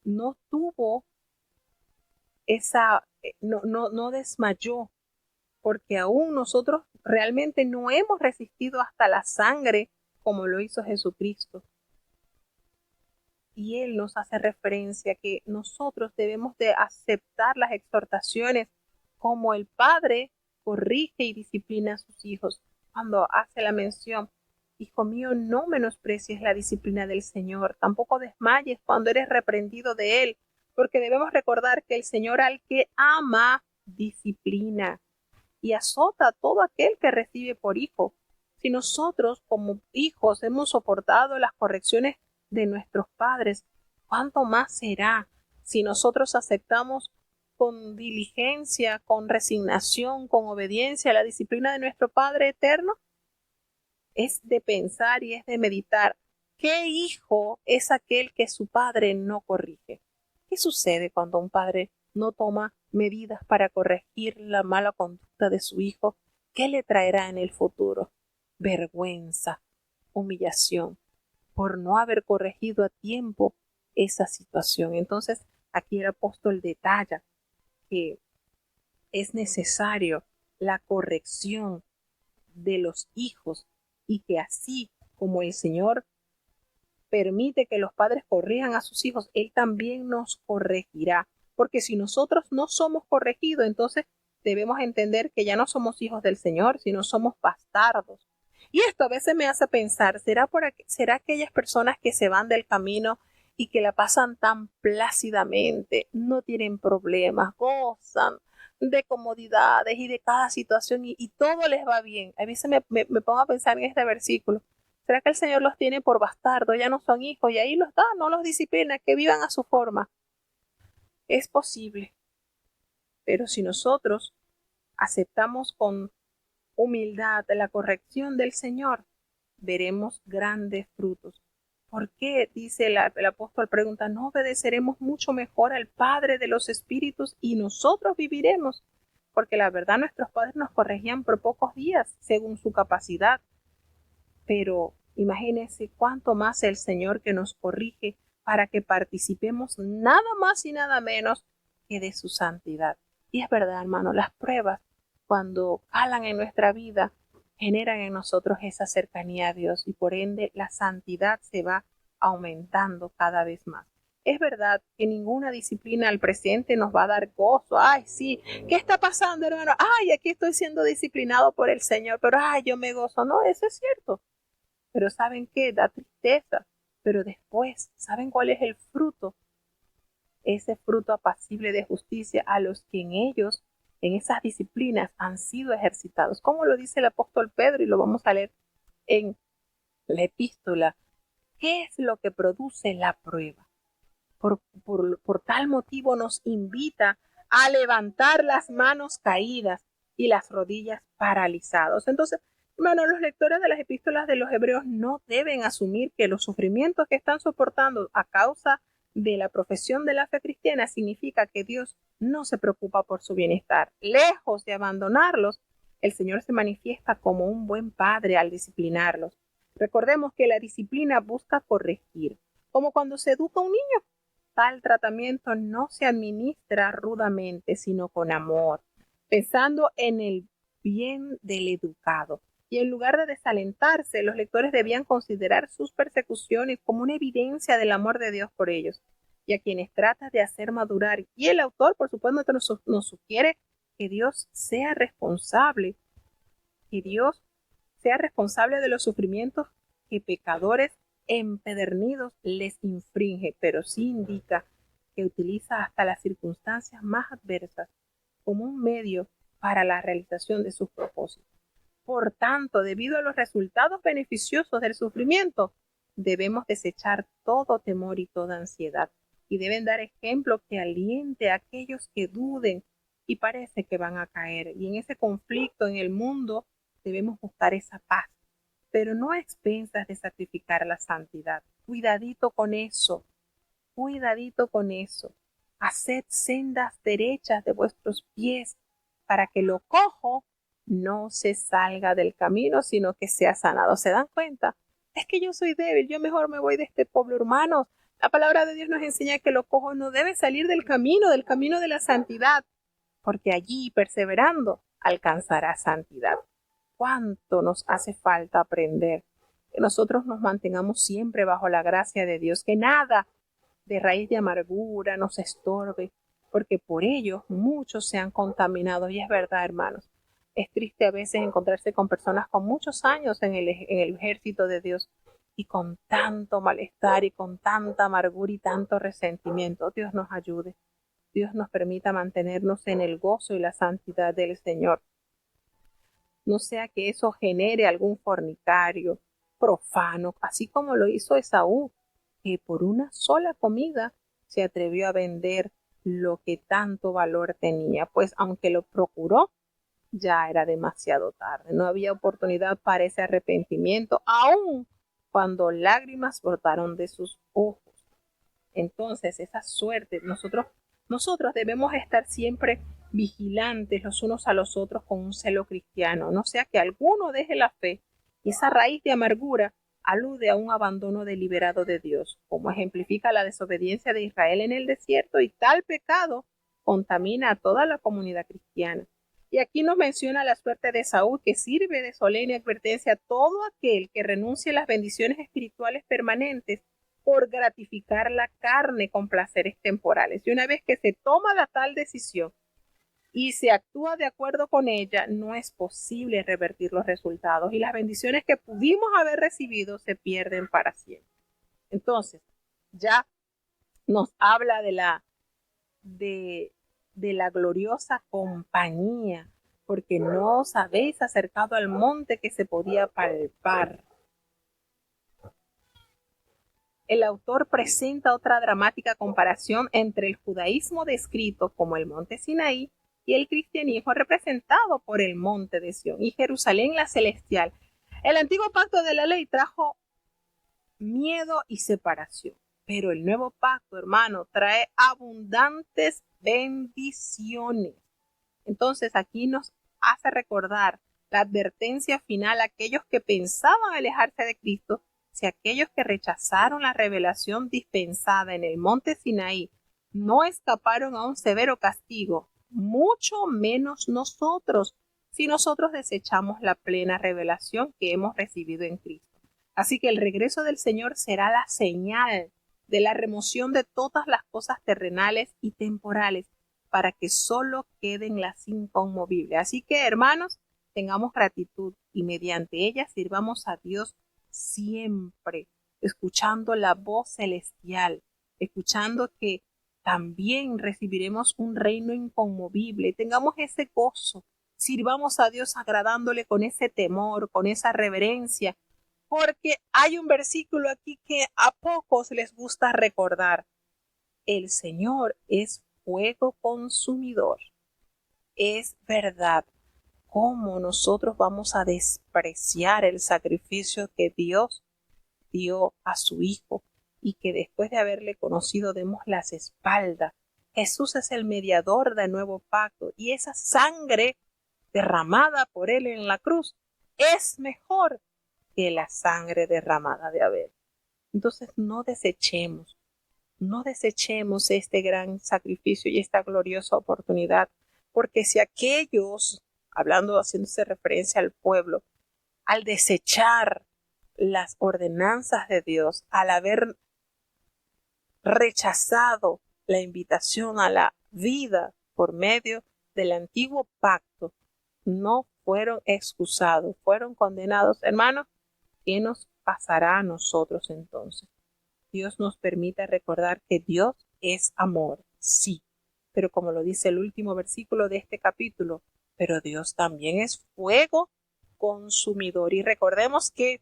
no tuvo no desmayó, porque aún nosotros realmente no hemos resistido hasta la sangre como lo hizo Jesucristo. Y Él nos hace referencia que nosotros debemos de aceptar las exhortaciones como el Padre corrige y disciplina a sus hijos. Cuando hace la mención: hijo mío, no menosprecies la disciplina del Señor, tampoco desmayes cuando eres reprendido de Él, porque debemos recordar que el Señor al que ama, disciplina y azota a todo aquel que recibe por hijo. Si nosotros como hijos hemos soportado las correcciones de nuestros padres, ¿cuánto más será si nosotros aceptamos con diligencia, con resignación, con obediencia la disciplina de nuestro Padre eterno? Es de pensar y es de meditar. ¿Qué hijo es aquel que su padre no corrige? ¿Qué sucede cuando un padre no toma medidas para corregir la mala conducta de su hijo? ¿Qué le traerá en el futuro? Vergüenza, humillación, por no haber corregido a tiempo esa situación. Entonces, aquí el apóstol detalla que es necesario la corrección de los hijos, y que así como el Señor permite que los padres corrijan a sus hijos, Él también nos corregirá. Porque si nosotros no somos corregidos, entonces debemos entender que ya no somos hijos del Señor, sino somos bastardos. Y esto a veces me hace pensar, ¿será aquellas personas que se van del camino y que la pasan tan plácidamente, no tienen problemas, gozan de comodidades y de cada situación y todo les va bien? A veces me pongo a pensar en este versículo. ¿Será que el Señor los tiene por bastardos? Ya no son hijos y ahí los da, no los disciplina, que vivan a su forma. Es posible, pero si nosotros aceptamos con humildad la corrección del Señor, veremos grandes frutos. ¿Por qué? Dice el apóstol, pregunta, ¿no obedeceremos mucho mejor al Padre de los Espíritus y nosotros viviremos? Porque la verdad nuestros padres nos corregían por pocos días, según su capacidad. Pero imagínense cuánto más el Señor que nos corrige para que participemos nada más y nada menos que de su santidad. Y es verdad, hermano, las pruebas, cuando calan en nuestra vida, generan en nosotros esa cercanía a Dios y por ende la santidad se va aumentando cada vez más. Es verdad que ninguna disciplina al presente nos va a dar gozo. Ay, sí, ¿qué está pasando, hermano? Ay, aquí estoy siendo disciplinado por el Señor, pero ay, yo me gozo. No, eso es cierto. Pero ¿saben qué? Da tristeza. Pero después, ¿saben cuál es el fruto? Ese fruto apacible de justicia a los que en ellos, en esas disciplinas, han sido ejercitados. Como lo dice el apóstol Pedro, y lo vamos a leer en la epístola. ¿Qué es lo que produce la prueba? Por tal motivo nos invita a levantar las manos caídas y las rodillas paralizadas. Entonces, hermano, los lectores de las epístolas de los hebreos no deben asumir que los sufrimientos que están soportando a causa de la profesión de la fe cristiana significa que Dios no se preocupa por su bienestar. Lejos de abandonarlos, el Señor se manifiesta como un buen padre al disciplinarlos. Recordemos que la disciplina busca corregir, como cuando se educa a un niño. Tal tratamiento no se administra rudamente, sino con amor, pensando en el bien del educado. Y en lugar de desalentarse, los lectores debían considerar sus persecuciones como una evidencia del amor de Dios por ellos, y a quienes trata de hacer madurar. Y el autor, por supuesto, nos sugiere que Dios sea responsable, de los sufrimientos que pecadores empedernidos les infringe, pero sí indica que utiliza hasta las circunstancias más adversas como un medio para la realización de sus propósitos. Por tanto, debido a los resultados beneficiosos del sufrimiento, debemos desechar todo temor y toda ansiedad, y deben dar ejemplo que aliente a aquellos que duden y parece que van a caer. Y en ese conflicto en el mundo debemos buscar esa paz, pero no a expensas de sacrificar la santidad. Cuidadito con eso, cuidadito con eso. Haced sendas derechas de vuestros pies para que lo cojo no se salga del camino, sino que sea sanado. ¿Se dan cuenta? Es que yo soy débil, yo mejor me voy de este pueblo, hermanos. La palabra de Dios nos enseña que lo cojo no debe salir del camino de la santidad, porque allí, perseverando, alcanzará santidad. ¿Cuánto nos hace falta aprender? Que nosotros nos mantengamos siempre bajo la gracia de Dios, que nada de raíz de amargura nos estorbe, porque por ello muchos se han contaminado. Y es verdad, hermanos, es triste a veces encontrarse con personas con muchos años en el ejército de Dios y con tanto malestar y con tanta amargura y tanto resentimiento. Dios nos ayude. Dios nos permita mantenernos en el gozo y la santidad del Señor. No sea que eso genere algún fornicario, profano, así como lo hizo Esaú, que por una sola comida se atrevió a vender lo que tanto valor tenía, pues aunque lo procuró, ya era demasiado tarde. No había oportunidad para ese arrepentimiento, aun cuando lágrimas brotaron de sus ojos. Entonces, esa suerte, nosotros debemos estar siempre vigilantes los unos a los otros con un celo cristiano, no sea que alguno deje la fe, y esa raíz de amargura alude a un abandono deliberado de Dios, como ejemplifica la desobediencia de Israel en el desierto, y tal pecado contamina a toda la comunidad cristiana. Y aquí nos menciona la suerte de Saúl, que sirve de solemne advertencia a todo aquel que renuncie a las bendiciones espirituales permanentes por gratificar la carne con placeres temporales. Y una vez que se toma la tal decisión y se actúa de acuerdo con ella, no es posible revertir los resultados y las bendiciones que pudimos haber recibido se pierden para siempre. Entonces, ya nos habla de la gloriosa compañía, porque no os habéis acercado al monte que se podía palpar. El autor presenta otra dramática comparación entre el judaísmo descrito como el monte Sinaí y el cristianismo representado por el monte de Sión y Jerusalén la celestial. El antiguo pacto de la ley trajo miedo y separación, pero el nuevo pacto, hermano, trae abundantes bendiciones. Entonces aquí nos hace recordar la advertencia final a aquellos que pensaban alejarse de Cristo. Si aquellos que rechazaron la revelación dispensada en el monte Sinaí no escaparon a un severo castigo, mucho menos nosotros, si nosotros desechamos la plena revelación que hemos recibido en Cristo. Así que el regreso del Señor será la señal de la remoción de todas las cosas terrenales y temporales, para que solo queden las inconmovibles. Así que, hermanos, tengamos gratitud y mediante ella sirvamos a Dios siempre, escuchando la voz celestial, escuchando que también recibiremos un reino inconmovible. Tengamos ese gozo, sirvamos a Dios agradándole con ese temor, con esa reverencia, porque hay un versículo aquí que a pocos les gusta recordar. El Señor es fuego consumidor. Es verdad. ¿Cómo nosotros vamos a despreciar el sacrificio que Dios dio a su Hijo y que después de haberle conocido demos las espaldas. Jesús es el mediador del nuevo pacto y esa sangre derramada por él en la cruz es mejor que la sangre derramada de Abel. Entonces no desechemos este gran sacrificio y esta gloriosa oportunidad, porque si aquellos, haciéndose referencia al pueblo, al desechar las ordenanzas de Dios, al haber rechazado la invitación a la vida por medio del antiguo pacto, no fueron excusados, fueron condenados, hermanos, ¿qué nos pasará a nosotros entonces? Dios nos permite recordar que Dios es amor, sí, pero como lo dice el último versículo de este capítulo, pero Dios también es fuego consumidor. Y recordemos que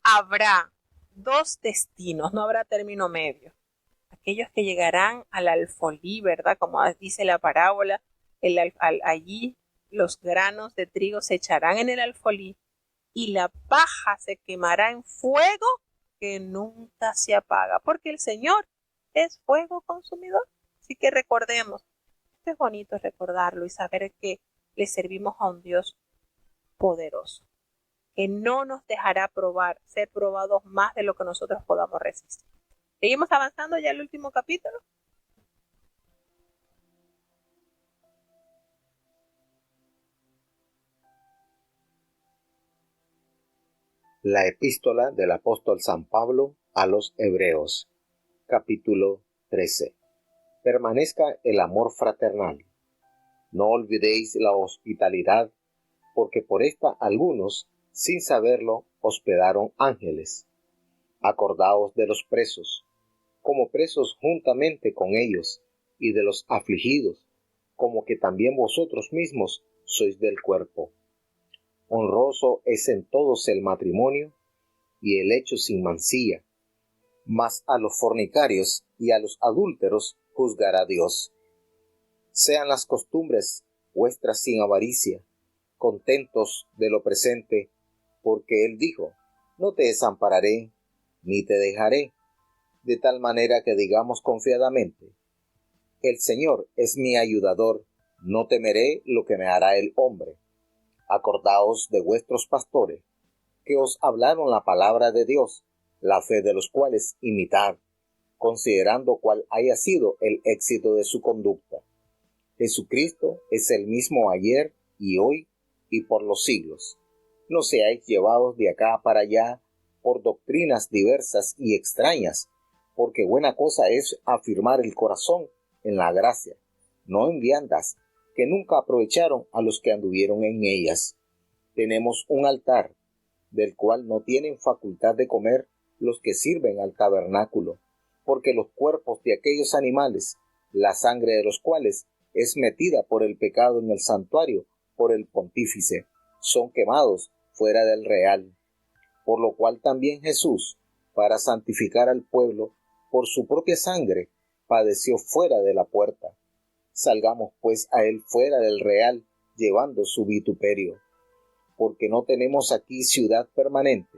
habrá dos destinos, no habrá término medio. Aquellos que llegarán al alfolí, ¿verdad? Como dice la parábola, allí los granos de trigo se echarán en el alfolí y la paja se quemará en fuego que nunca se apaga, porque el Señor es fuego consumidor. Así que recordemos, esto es bonito recordarlo y saber que le servimos a un Dios poderoso, que no nos dejará ser probados más de lo que nosotros podamos resistir. Seguimos avanzando ya al último capítulo. La epístola del apóstol San Pablo a los Hebreos, capítulo 13. Permanezca el amor fraternal. No olvidéis la hospitalidad, porque por esta algunos, sin saberlo, hospedaron ángeles. Acordaos de los presos, como presos juntamente con ellos, y de los afligidos, como que también vosotros mismos sois del cuerpo. Honroso es en todos el matrimonio, y el hecho sin mancilla, mas a los fornicarios y a los adúlteros juzgará Dios. Sean las costumbres vuestras sin avaricia, contentos de lo presente, porque Él dijo, no te desampararé, ni te dejaré, de tal manera que digamos confiadamente, el Señor es mi ayudador, no temeré lo que me hará el hombre. Acordaos de vuestros pastores, que os hablaron la palabra de Dios, la fe de los cuales imitad, considerando cuál haya sido el éxito de su conducta. Jesucristo es el mismo ayer y hoy y por los siglos. No seáis llevados de acá para allá por doctrinas diversas y extrañas, porque buena cosa es afirmar el corazón en la gracia, no en viandas, que nunca aprovecharon a los que anduvieron en ellas. Tenemos un altar, del cual no tienen facultad de comer los que sirven al tabernáculo, porque los cuerpos de aquellos animales, la sangre de los cuales es metida por el pecado en el santuario por el pontífice, son quemados fuera del real. Por lo cual también Jesús, para santificar al pueblo, por su propia sangre, padeció fuera de la puerta. Salgamos pues a él fuera del real, llevando su vituperio. Porque no tenemos aquí ciudad permanente,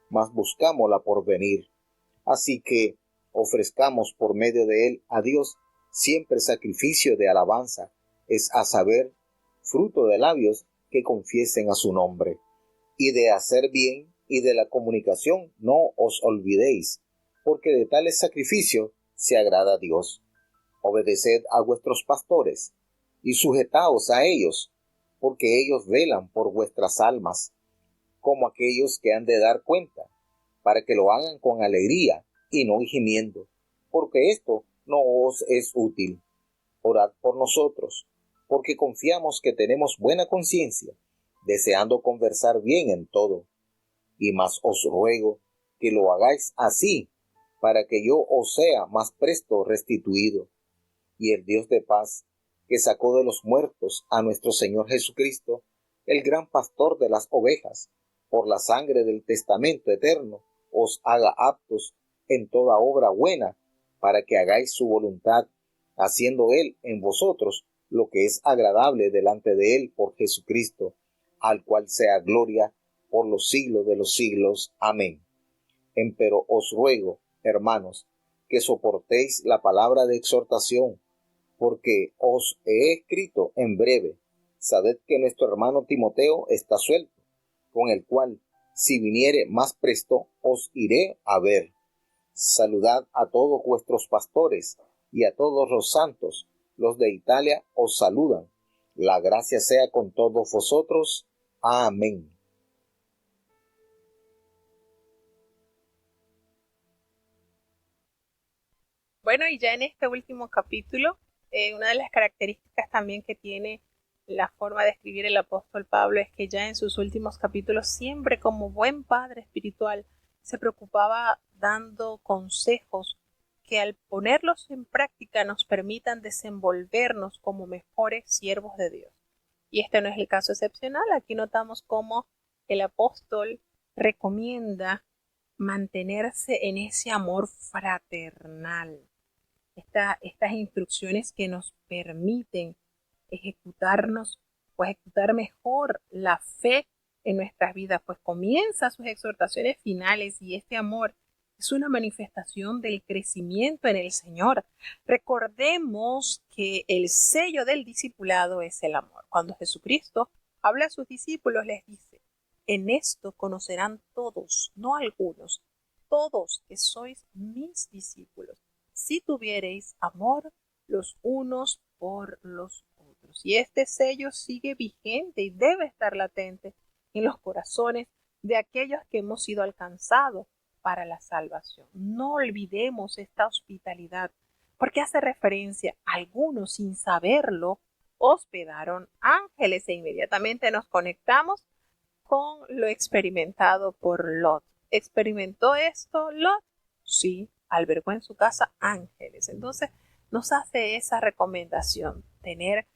mas buscámosla por venir. Así que ofrezcamos por medio de él a Dios siempre sacrificio de alabanza, es a saber, fruto de labios que confiesen a su nombre. Y de hacer bien y de la comunicación no os olvidéis, porque de tales sacrificios se agrada a Dios. Obedeced a vuestros pastores, y sujetaos a ellos, porque ellos velan por vuestras almas, como aquellos que han de dar cuenta, para que lo hagan con alegría y no gimiendo, porque esto no os es útil. Orad por nosotros, porque confiamos que tenemos buena conciencia, deseando conversar bien en todo. Y más os ruego que lo hagáis así, para que yo os sea más presto restituido. Y el Dios de paz, que sacó de los muertos a nuestro Señor Jesucristo, el gran pastor de las ovejas, por la sangre del testamento eterno, os haga aptos en toda obra buena, para que hagáis su voluntad, haciendo Él en vosotros lo que es agradable delante de Él por Jesucristo, al cual sea gloria por los siglos de los siglos. Amén. Empero os ruego, hermanos, que soportéis la palabra de exhortación, porque os he escrito en breve. Sabed que nuestro hermano Timoteo está suelto, con el cual, si viniere más presto, os iré a ver. Saludad a todos vuestros pastores y a todos los santos. Los de Italia os saludan. La gracia sea con todos vosotros. Amén. Bueno, y ya en este último capítulo, una de las características también que tiene la forma de escribir el apóstol Pablo es que ya en sus últimos capítulos, siempre como buen padre espiritual, se preocupaba dando consejos que al ponerlos en práctica nos permitan desenvolvernos como mejores siervos de Dios. Y este no es el caso excepcional. Aquí notamos cómo el apóstol recomienda mantenerse en ese amor fraternal. Estas instrucciones que nos permiten ejecutarnos o ejecutar mejor la fe en nuestras vidas, pues comienza sus exhortaciones finales y este amor es una manifestación del crecimiento en el Señor. Recordemos que el sello del discipulado es el amor. Cuando Jesucristo habla a sus discípulos, les dice: en esto conocerán todos, no algunos, todos que sois mis discípulos, si tuviereis amor los unos por los otros. Y este sello sigue vigente y debe estar latente en los corazones de aquellos que hemos sido alcanzados para la salvación. No olvidemos esta hospitalidad, porque hace referencia a algunos, sin saberlo, hospedaron ángeles e inmediatamente nos conectamos con lo experimentado por Lot. ¿Experimentó esto Lot? Sí, albergó en su casa ángeles. Entonces nos hace esa recomendación, tener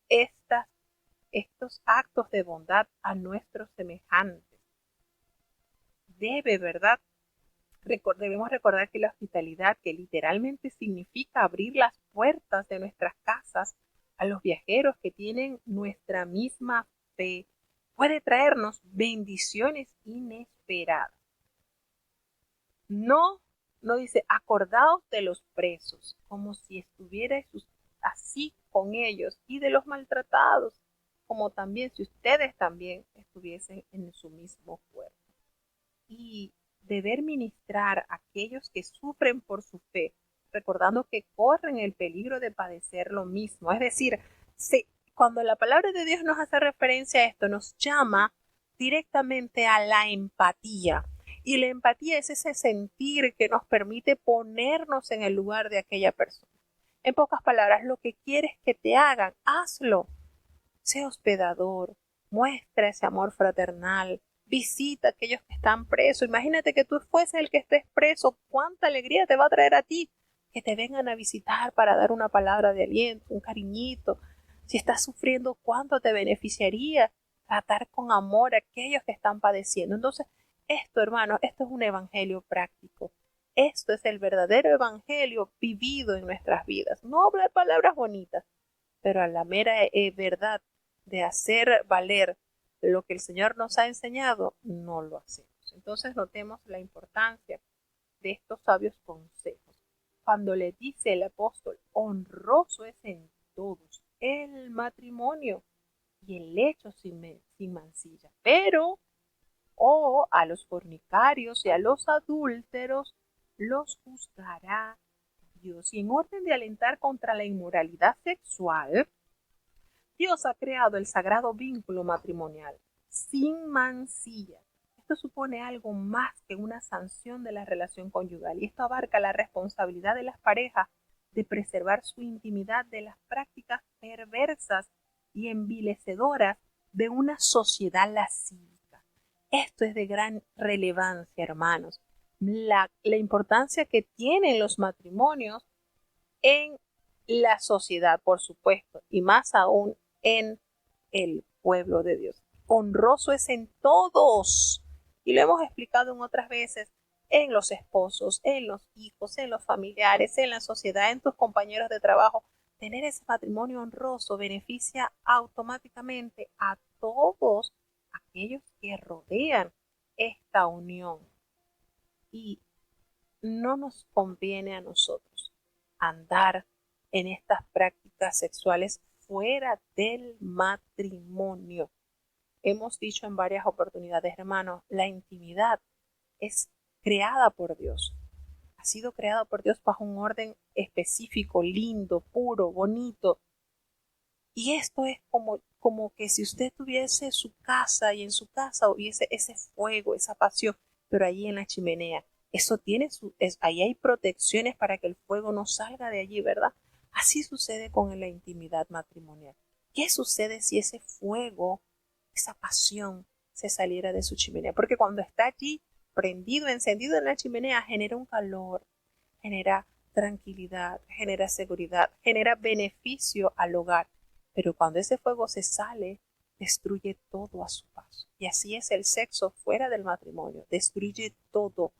estos actos de bondad a nuestros semejantes. ¿Verdad? Debemos recordar que la hospitalidad, que literalmente significa abrir las puertas de nuestras casas a los viajeros que tienen nuestra misma fe, puede traernos bendiciones inesperadas. No dice, acordaos de los presos, como si estuvierais así con ellos, y de los maltratados, como también si ustedes también estuviesen en su mismo cuerpo. Y deber ministrar a aquellos que sufren por su fe, recordando que corren el peligro de padecer lo mismo. Es decir, cuando la palabra de Dios nos hace referencia a esto, nos llama directamente a la empatía. Y la empatía es ese sentir que nos permite ponernos en el lugar de aquella persona. En pocas palabras, lo que quieres que te hagan, hazlo. Sé hospedador, muestra ese amor fraternal, visita a aquellos que están presos. Imagínate que tú fueses el que estés preso, cuánta alegría te va a traer a ti que te vengan a visitar para dar una palabra de aliento, un cariñito. Si estás sufriendo, cuánto te beneficiaría tratar con amor a aquellos que están padeciendo. Entonces, esto, hermano, esto es un evangelio práctico. Esto es el verdadero evangelio vivido en nuestras vidas. No hablar palabras bonitas, pero a la mera verdad de hacer valer lo que el Señor nos ha enseñado, no lo hacemos. Entonces notemos la importancia de estos sabios consejos. Cuando le dice el apóstol, honroso es en todos el matrimonio y el lecho sin mancilla, pero a los fornicarios y a los adúlteros los juzgará Dios. Y en orden de alentar contra la inmoralidad sexual, Dios ha creado el sagrado vínculo matrimonial sin mancilla. Esto supone algo más que una sanción de la relación conyugal, y esto abarca la responsabilidad de las parejas de preservar su intimidad de las prácticas perversas y envilecedoras de una sociedad lasciva. Esto es de gran relevancia, hermanos. La importancia que tienen los matrimonios en la sociedad, por supuesto, y más aún en el pueblo de Dios. Honroso es en todos, y lo hemos explicado en otras veces, en los esposos, en los hijos, en los familiares, en la sociedad, en tus compañeros de trabajo. Tener ese matrimonio honroso beneficia automáticamente a todos aquellos que rodean esta unión. Y no nos conviene a nosotros andar en estas prácticas sexuales fuera del matrimonio. Hemos dicho en varias oportunidades, hermanos, la intimidad es creada por Dios. Ha sido creada por Dios bajo un orden específico, lindo, puro, bonito. Y esto es como que si usted tuviese su casa y en su casa hubiese ese fuego, esa pasión, pero allí en la chimenea. Eso tiene ahí hay protecciones para que el fuego no salga de allí, ¿verdad? Así sucede con la intimidad matrimonial. ¿Qué sucede si ese fuego, esa pasión, se saliera de su chimenea? Porque cuando está allí prendido, encendido en la chimenea, genera un calor, genera tranquilidad, genera seguridad, genera beneficio al hogar. Pero cuando ese fuego se sale, destruye todo a su paso. Y así es el sexo fuera del matrimonio, destruye todo,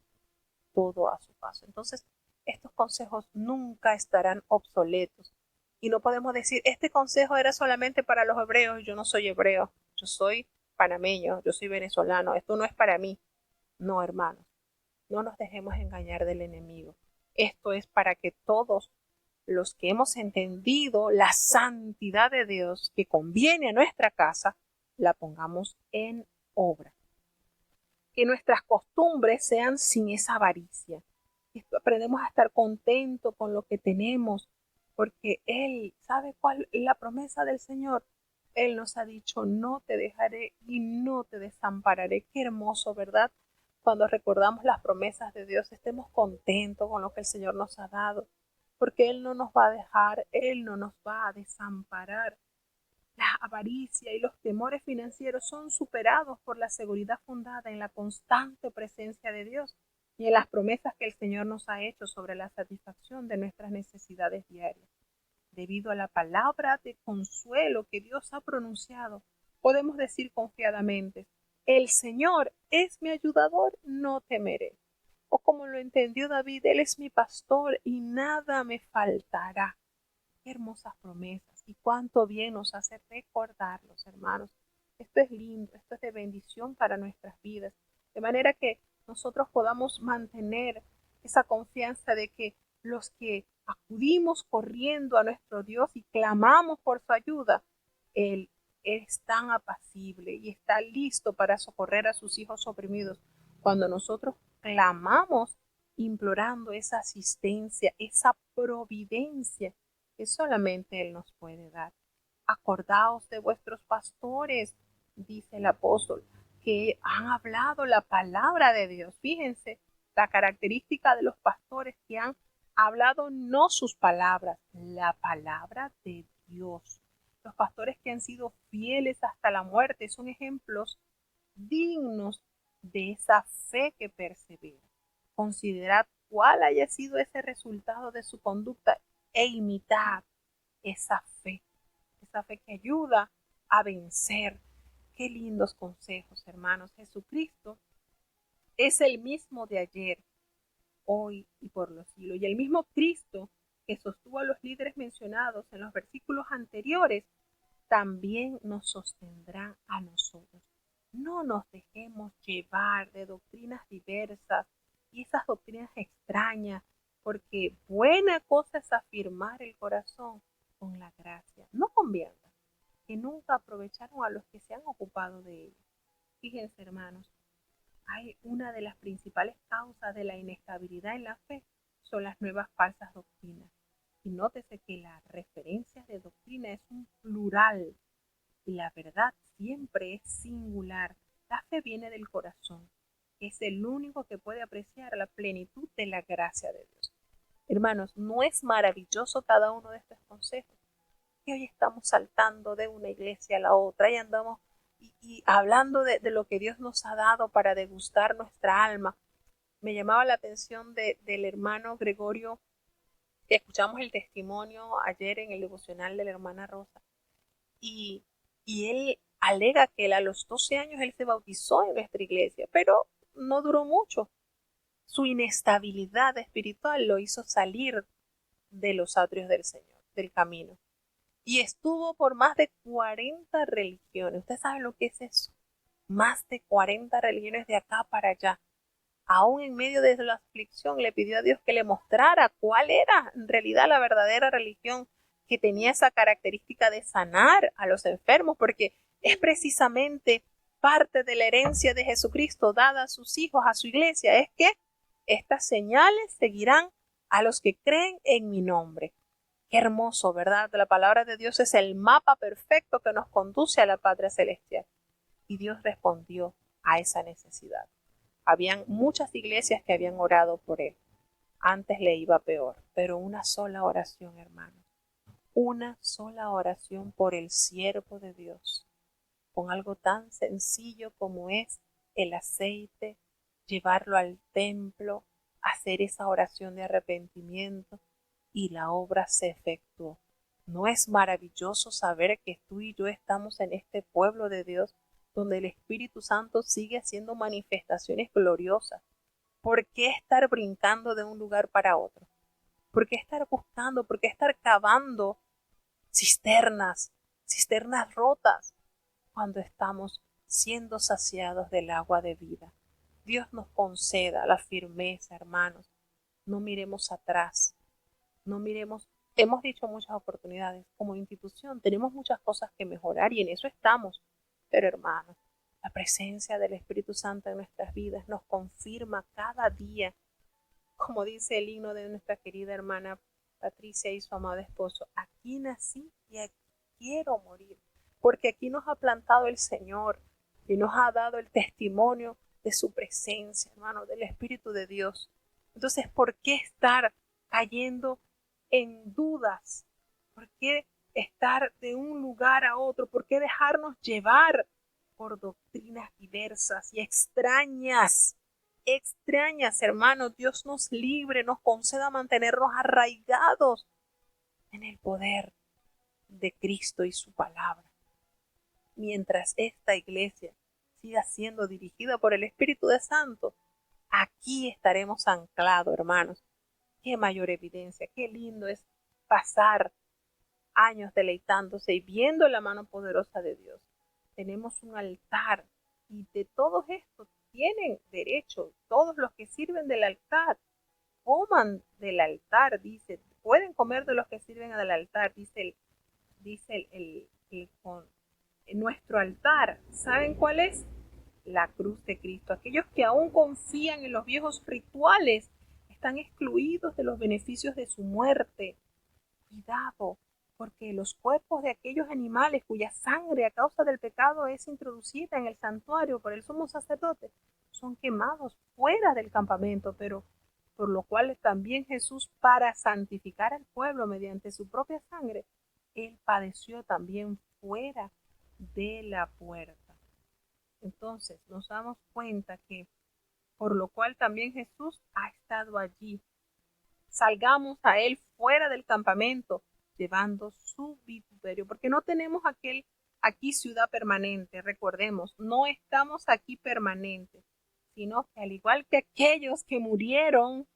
todo a su paso. Entonces, estos consejos nunca estarán obsoletos. Y no podemos decir, este consejo era solamente para los hebreos, yo no soy hebreo, yo soy panameño, yo soy venezolano, esto no es para mí. No, hermanos, no nos dejemos engañar del enemigo. Esto es para que todos los que hemos entendido la santidad de Dios que conviene a nuestra casa, la pongamos en obra. Que nuestras costumbres sean sin esa avaricia. Aprendemos a estar contentos con lo que tenemos, porque Él, ¿sabe cuál es la promesa del Señor? Él nos ha dicho, no te dejaré y no te desampararé. Qué hermoso, ¿verdad? Cuando recordamos las promesas de Dios, estemos contentos con lo que el Señor nos ha dado, porque Él no nos va a dejar, Él no nos va a desamparar. La avaricia y los temores financieros son superados por la seguridad fundada en la constante presencia de Dios y en las promesas que el Señor nos ha hecho sobre la satisfacción de nuestras necesidades diarias. Debido a la palabra de consuelo que Dios ha pronunciado, podemos decir confiadamente, el Señor es mi ayudador, no temeré. O como lo entendió David, Él es mi pastor y nada me faltará. Qué hermosas promesas y cuánto bien nos hace recordarlos, hermanos. Esto es lindo, esto es de bendición para nuestras vidas, de manera que nosotros podamos mantener esa confianza de que los que acudimos corriendo a nuestro Dios y clamamos por su ayuda, Él es tan apacible y está listo para socorrer a sus hijos oprimidos. Cuando nosotros clamamos implorando esa asistencia, esa providencia que solamente Él nos puede dar. Acordaos de vuestros pastores, dice el apóstol, que han hablado la palabra de Dios. Fíjense la característica de los pastores que han hablado no sus palabras, la palabra de Dios. Los pastores que han sido fieles hasta la muerte son ejemplos dignos de esa fe que persevera. Considerad cuál haya sido ese resultado de su conducta e imitad esa fe que ayuda a vencer. Qué lindos consejos, hermanos. Jesucristo es el mismo de ayer, hoy y por los siglos. Y el mismo Cristo que sostuvo a los líderes mencionados en los versículos anteriores, también nos sostendrá a nosotros. No nos dejemos llevar de doctrinas diversas y esas doctrinas extrañas, porque buena cosa es afirmar el corazón con la gracia, no con viandas, que nunca aprovecharon a los que se han ocupado de ellos. Fíjense, hermanos, hay una de las principales causas de la inestabilidad en la fe son las nuevas falsas doctrinas. Y nótese que la referencia de doctrina es un plural y la verdad siempre es singular. La fe viene del corazón, que es el único que puede apreciar la plenitud de la gracia de Dios. Hermanos, ¿no es maravilloso cada uno de estos consejos? Que hoy estamos saltando de una iglesia a la otra y andamos y hablando de lo que Dios nos ha dado para degustar nuestra alma. Me llamaba la atención del hermano Gregorio, que escuchamos el testimonio ayer en el devocional de la hermana Rosa, y él alega que él a los 12 años él se bautizó en nuestra iglesia, pero no duró mucho. Su inestabilidad espiritual lo hizo salir de los atrios del Señor, del camino. Y estuvo por más de 40 religiones. ¿Usted sabe lo que es eso? Más de 40 religiones de acá para allá. aún en medio de la aflicción, le pidió a Dios que le mostrara cuál era en realidad la verdadera religión que tenía esa característica de sanar a los enfermos, porque es precisamente parte de la herencia de Jesucristo dada a sus hijos, a su iglesia, es que estas señales seguirán a los que creen en mi nombre. Qué hermoso, ¿verdad? La palabra de Dios es el mapa perfecto que nos conduce a la patria celestial. Y Dios respondió a esa necesidad. Habían muchas iglesias que habían orado por él. Antes le iba peor, pero una sola oración, hermanos. Una sola oración por el siervo de Dios, con algo tan sencillo como es el aceite, llevarlo al templo, hacer esa oración de arrepentimiento y la obra se efectuó. ¿No es maravilloso saber que tú y yo estamos en este pueblo de Dios donde el Espíritu Santo sigue haciendo manifestaciones gloriosas? ¿Por qué estar brincando de un lugar para otro? ¿Por qué estar buscando? ¿Por qué estar cavando cisternas rotas, cuando estamos siendo saciados del agua de vida? Dios nos conceda la firmeza, hermanos. No miremos atrás, no miremos, hemos dicho muchas oportunidades, como institución tenemos muchas cosas que mejorar y en eso estamos, pero hermanos, la presencia del Espíritu Santo en nuestras vidas nos confirma cada día, como dice el himno de nuestra querida hermana Patricia y su amado esposo: aquí nací y aquí quiero morir, porque aquí nos ha plantado el Señor y nos ha dado el testimonio de su presencia, hermano, del Espíritu de Dios. Entonces, ¿por qué estar cayendo en dudas? ¿Por qué estar de un lugar a otro? ¿Por qué dejarnos llevar por doctrinas diversas y extrañas? Extrañas, hermanos. Dios nos libre, nos conceda mantenernos arraigados en el poder de Cristo y su palabra. Mientras esta iglesia siga siendo dirigida por el Espíritu de Santo, aquí estaremos anclados, hermanos. Qué mayor evidencia, qué lindo es pasar años deleitándose y viendo la mano poderosa de Dios. Tenemos un altar y de todos estos tienen derecho, todos los que sirven del altar, coman del altar, dice, pueden comer de los que sirven del altar, dice nuestro altar. ¿Saben cuál es? La cruz de Cristo. Aquellos que aún confían en los viejos rituales están excluidos de los beneficios de su muerte. Cuidado, porque los cuerpos de aquellos animales cuya sangre a causa del pecado es introducida en el santuario por el sumo sacerdote son quemados fuera del campamento, pero por lo cual también Jesús, para santificar al pueblo mediante su propia sangre, él padeció también fuera de la puerta. Entonces nos damos cuenta que por lo cual también Jesús ha estado allí. Salgamos a él fuera del campamento llevando su vituperio, porque no tenemos aquí ciudad permanente. Recordemos, no estamos aquí permanentes, sino que al igual que aquellos que murieron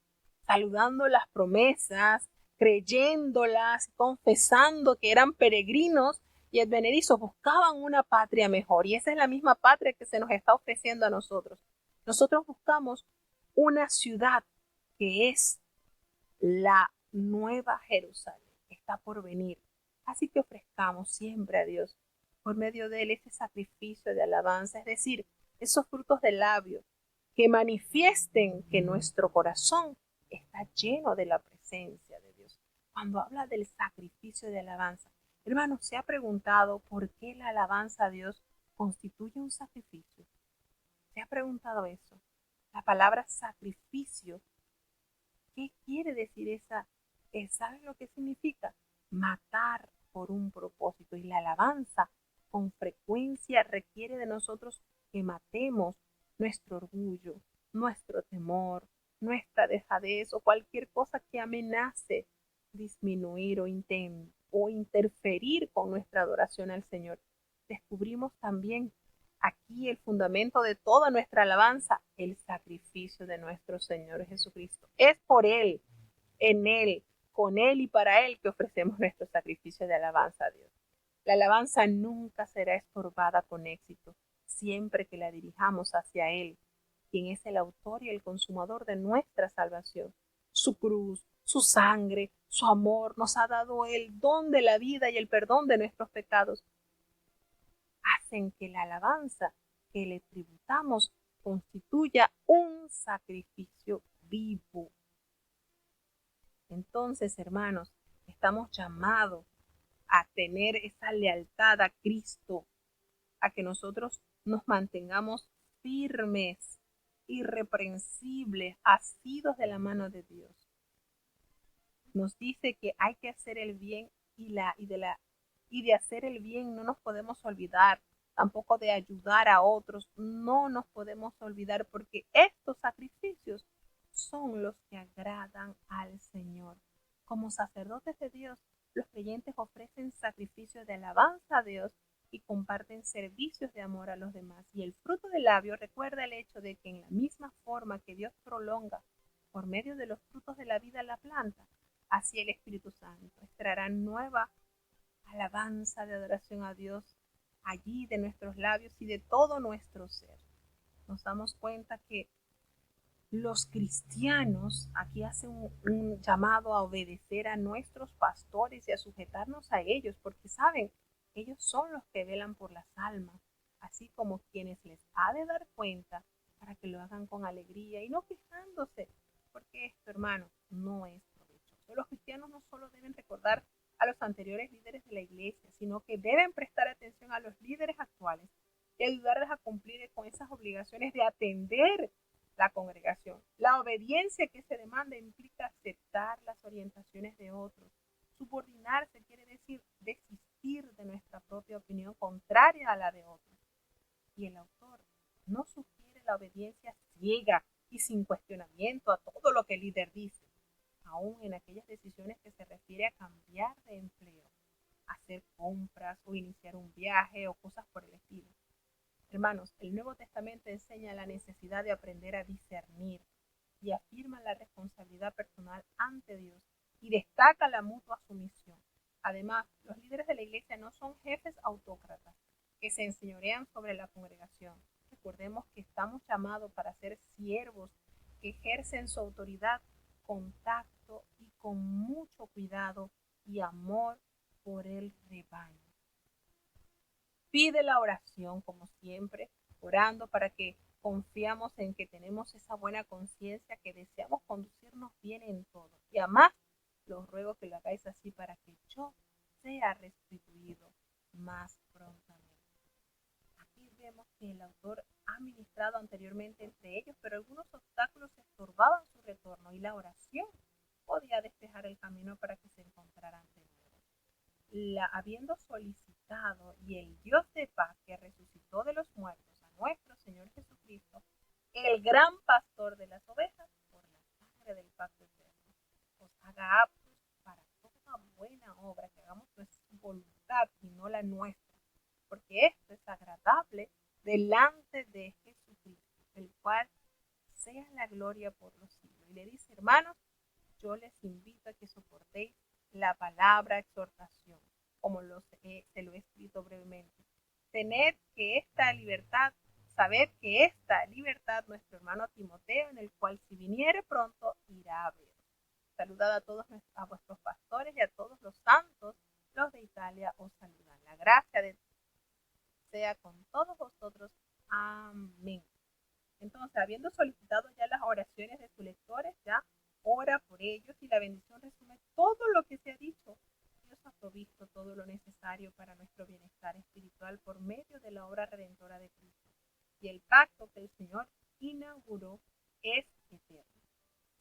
saludando las promesas, creyéndolas, confesando que eran peregrinos y advenedizos, buscaban una patria mejor, y esa es la misma patria que se nos está ofreciendo a nosotros. Nosotros buscamos una ciudad que es la nueva Jerusalén, está por venir. Así que ofrezcamos siempre a Dios por medio de él ese sacrificio de alabanza, es decir, esos frutos de labios que manifiesten que nuestro corazón está lleno de la presencia de Dios. Cuando habla del sacrificio de alabanza, hermano, ¿se ha preguntado por qué la alabanza a Dios constituye un sacrificio? ¿Se ha preguntado eso? La palabra sacrificio, ¿qué quiere decir esa? ¿Saben lo que significa? Matar por un propósito. Y la alabanza con frecuencia requiere de nosotros que matemos nuestro orgullo, nuestro temor, nuestra dejadez o cualquier cosa que amenace disminuir o interferir con nuestra adoración al Señor. Descubrimos también aquí el fundamento de toda nuestra alabanza, el sacrificio de nuestro Señor Jesucristo. Es por Él, en Él, con Él y para Él que ofrecemos nuestro sacrificio de alabanza a Dios. La alabanza nunca será estorbada con éxito, siempre que la dirijamos hacia Él, quien es el autor y el consumador de nuestra salvación. Su cruz, su sangre, su amor nos ha dado el don de la vida y el perdón de nuestros pecados. Hacen que la alabanza que le tributamos constituya un sacrificio vivo. Entonces, hermanos, estamos llamados a tener esa lealtad a Cristo, a que nosotros nos mantengamos firmes, irreprensibles, asidos de la mano de Dios. Nos dice que hay que hacer el bien y de hacer el bien no nos podemos olvidar, tampoco de ayudar a otros, no nos podemos olvidar, porque estos sacrificios son los que agradan al Señor. Como sacerdotes de Dios, los creyentes ofrecen sacrificios de alabanza a Dios y comparten servicios de amor a los demás. Y el fruto del labio recuerda el hecho de que en la misma forma que Dios prolonga por medio de los frutos de la vida la planta, así el Espíritu Santo extraerá nueva alabanza de adoración a Dios allí de nuestros labios y de todo nuestro ser. Nos damos cuenta que los cristianos aquí hacen un llamado a obedecer a nuestros pastores y a sujetarnos a ellos, porque saben, ellos son los que velan por las almas, así como quienes les ha de dar cuenta para que lo hagan con alegría y no quejándose, porque esto, hermano, no es provechoso. Los cristianos no solo deben recordar a los anteriores líderes de la iglesia, sino que deben prestar atención a los líderes actuales y ayudarles a cumplir con esas obligaciones de atender la congregación. La obediencia que se demanda implica aceptar las orientaciones de otros. Subordinarse quiere decir desistir de nuestra propia opinión contraria a la de otros. Y el autor no sugiere la obediencia ciega y sin cuestionamiento a todo lo que el líder dice, aún en aquellas decisiones que se refiere a cambiar de empleo, hacer compras o iniciar un viaje o cosas por el estilo. Hermanos, el Nuevo Testamento enseña la necesidad de aprender a discernir y afirma la responsabilidad personal ante Dios y destaca la mutua sumisión. Además, los líderes de la iglesia no son jefes autócratas que se enseñorean sobre la congregación. Recordemos que estamos llamados para ser siervos que ejercen su autoridad con tacto y con mucho cuidado y amor por el rebaño. Pide la oración, como siempre, orando para que confiamos en que tenemos esa buena conciencia, que deseamos conducirnos bien en todo. Y además, los ruego que lo hagáis así para que yo sea restituido más prontamente. Aquí vemos que el autor ha ministrado anteriormente entre ellos, pero algunos obstáculos estorbaban su retorno y la oración podía despejar el camino para que se encontraran de nuevo. Habiendo solicitado y el Dios de paz que resucitó de los muertos a nuestro Señor Jesucristo, el gran pastor de las ovejas, por la sangre del pacto eterno, os haga aptos para toda buena obra, que hagamos su voluntad y no la nuestra, porque esto es agradable delante de Jesucristo, el cual sea la gloria por los siglos. Y le dice, hermanos, yo les invito a que soportéis la palabra exhortación, como se lo he escrito brevemente. Sabed que esta libertad nuestro hermano Timoteo, en el cual si viniere pronto irá a ver. Saludad a todos a vuestros pastores y a todos los santos, los de Italia os saludan. La gracia de Dios sea con todos vosotros. Amén. Entonces, habiendo solicitado ya las oraciones de sus lectores, ya ora por ellos y la bendición resume todo lo que se ha dicho. Dios ha provisto todo lo necesario para nuestro bienestar espiritual por medio de la obra redentora de Cristo. Y el pacto que el Señor inauguró es eterno.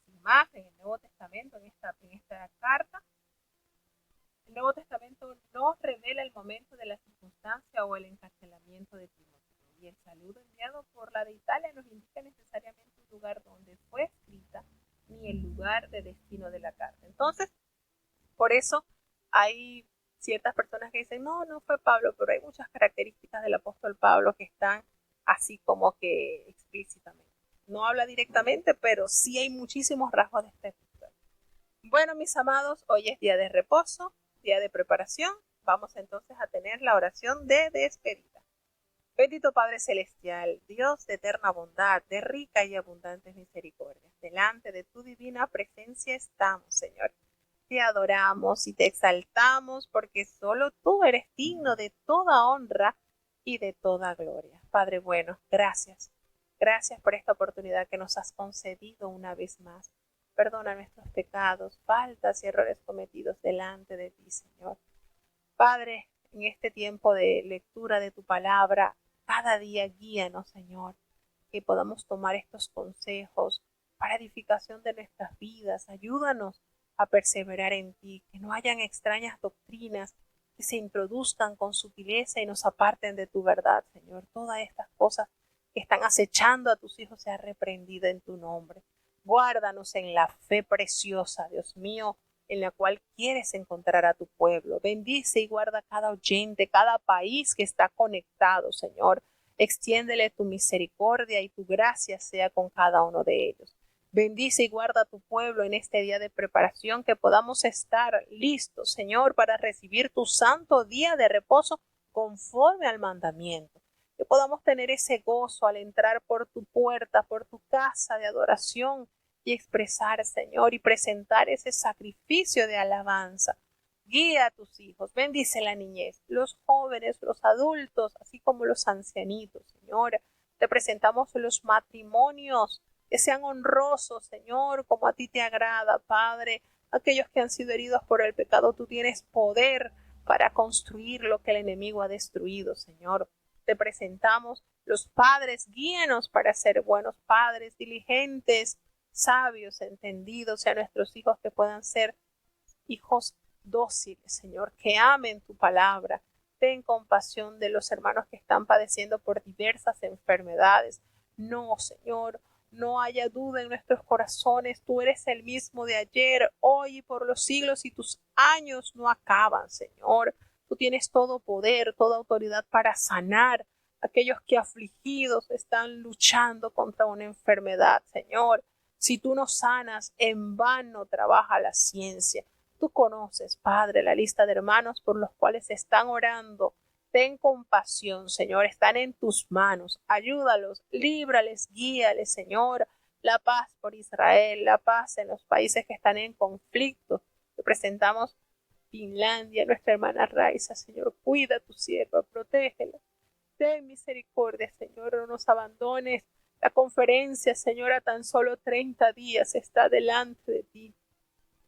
Sin más, en el Nuevo Testamento, en esta carta, el Nuevo Testamento no revela el momento de la circunstancia o el encarcelamiento de Timoteo. Y el saludo enviado por la de Italia nos indica necesariamente un lugar donde fue escrita ni el lugar de destino de la carta. Entonces, por eso hay ciertas personas que dicen, no fue Pablo, pero hay muchas características del apóstol Pablo que están así como que explícitamente. No habla directamente, pero sí hay muchísimos rasgos de esta epístola. Bueno, mis amados, hoy es día de reposo, día de preparación. Vamos entonces a tener la oración de despedida. Bendito Padre Celestial, Dios de eterna bondad, de rica y abundante misericordia, delante de tu divina presencia estamos, Señor. Te adoramos y te exaltamos porque solo tú eres digno de toda honra y de toda gloria. Padre bueno, gracias. Gracias por esta oportunidad que nos has concedido una vez más. Perdona nuestros pecados, faltas y errores cometidos delante de ti, Señor. Padre, en este tiempo de lectura de tu palabra, cada día guíanos, Señor, que podamos tomar estos consejos para edificación de nuestras vidas. Ayúdanos a perseverar en ti, que no hayan extrañas doctrinas que se introduzcan con sutileza y nos aparten de tu verdad, Señor. Todas estas cosas que están acechando a tus hijos sea reprendida en tu nombre. Guárdanos en la fe preciosa, Dios mío, en la cual quieres encontrar a tu pueblo. Bendice y guarda cada oyente, cada país que está conectado, Señor. Extiéndele tu misericordia y tu gracia sea con cada uno de ellos. Bendice y guarda a tu pueblo en este día de preparación, que podamos estar listos, Señor, para recibir tu santo día de reposo conforme al mandamiento. Que podamos tener ese gozo al entrar por tu puerta, por tu casa de adoración, y expresar, Señor, y presentar ese sacrificio de alabanza. Guía a tus hijos, bendice la niñez, los jóvenes, los adultos, así como los ancianitos, Señor. Te presentamos los matrimonios, que sean honrosos, Señor, como a ti te agrada, Padre. Aquellos que han sido heridos por el pecado, tú tienes poder para construir lo que el enemigo ha destruido, Señor. Te presentamos los padres, guíanos para ser buenos padres, diligentes, sabios, entendidos, a nuestros hijos que puedan ser hijos dóciles, Señor, que amen tu palabra. Ten compasión de los hermanos que están padeciendo por diversas enfermedades. No, Señor, no haya duda en nuestros corazones. Tú eres el mismo de ayer, hoy y por los siglos, y tus años no acaban, Señor. Tú tienes todo poder, toda autoridad para sanar a aquellos que afligidos están luchando contra una enfermedad, Señor. Si tú no sanas, en vano trabaja la ciencia. Tú conoces, Padre, la lista de hermanos por los cuales están orando. Ten compasión, Señor, están en tus manos. Ayúdalos, líbrales, guíales, Señor. La paz por Israel, la paz en los países que están en conflicto. Te presentamos Finlandia, nuestra hermana Raiza, Señor. Cuida a tu sierva, protégela. Ten misericordia, Señor, no nos abandones. La conferencia, Señor, a tan solo 30 días está delante de ti.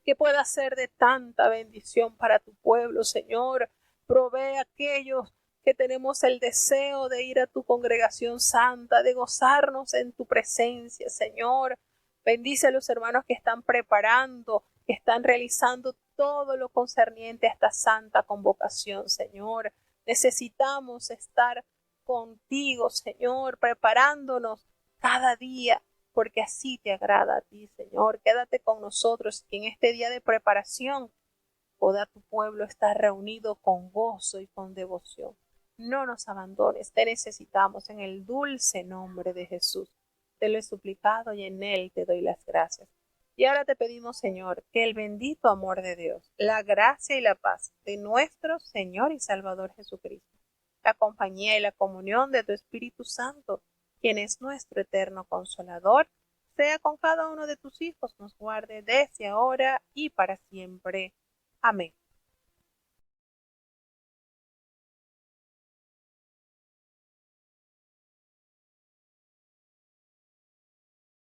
Que pueda ser de tanta bendición para tu pueblo, Señor. Provee a aquellos que tenemos el deseo de ir a tu congregación santa, de gozarnos en tu presencia, Señor. Bendice a los hermanos que están preparando, que están realizando todo lo concerniente a esta santa convocación, Señor. Necesitamos estar contigo, Señor, preparándonos cada día, porque así te agrada a ti, Señor. Quédate con nosotros, que en este día de preparación toda tu pueblo está reunido con gozo y con devoción. No nos abandones, te necesitamos en el dulce nombre de Jesús. Te lo he suplicado y en él te doy las gracias. Y ahora te pedimos, Señor, que el bendito amor de Dios, la gracia y la paz de nuestro Señor y Salvador Jesucristo, la compañía y la comunión de tu Espíritu Santo, quien es nuestro eterno consolador, sea con cada uno de tus hijos, nos guarde desde ahora y para siempre. Amén.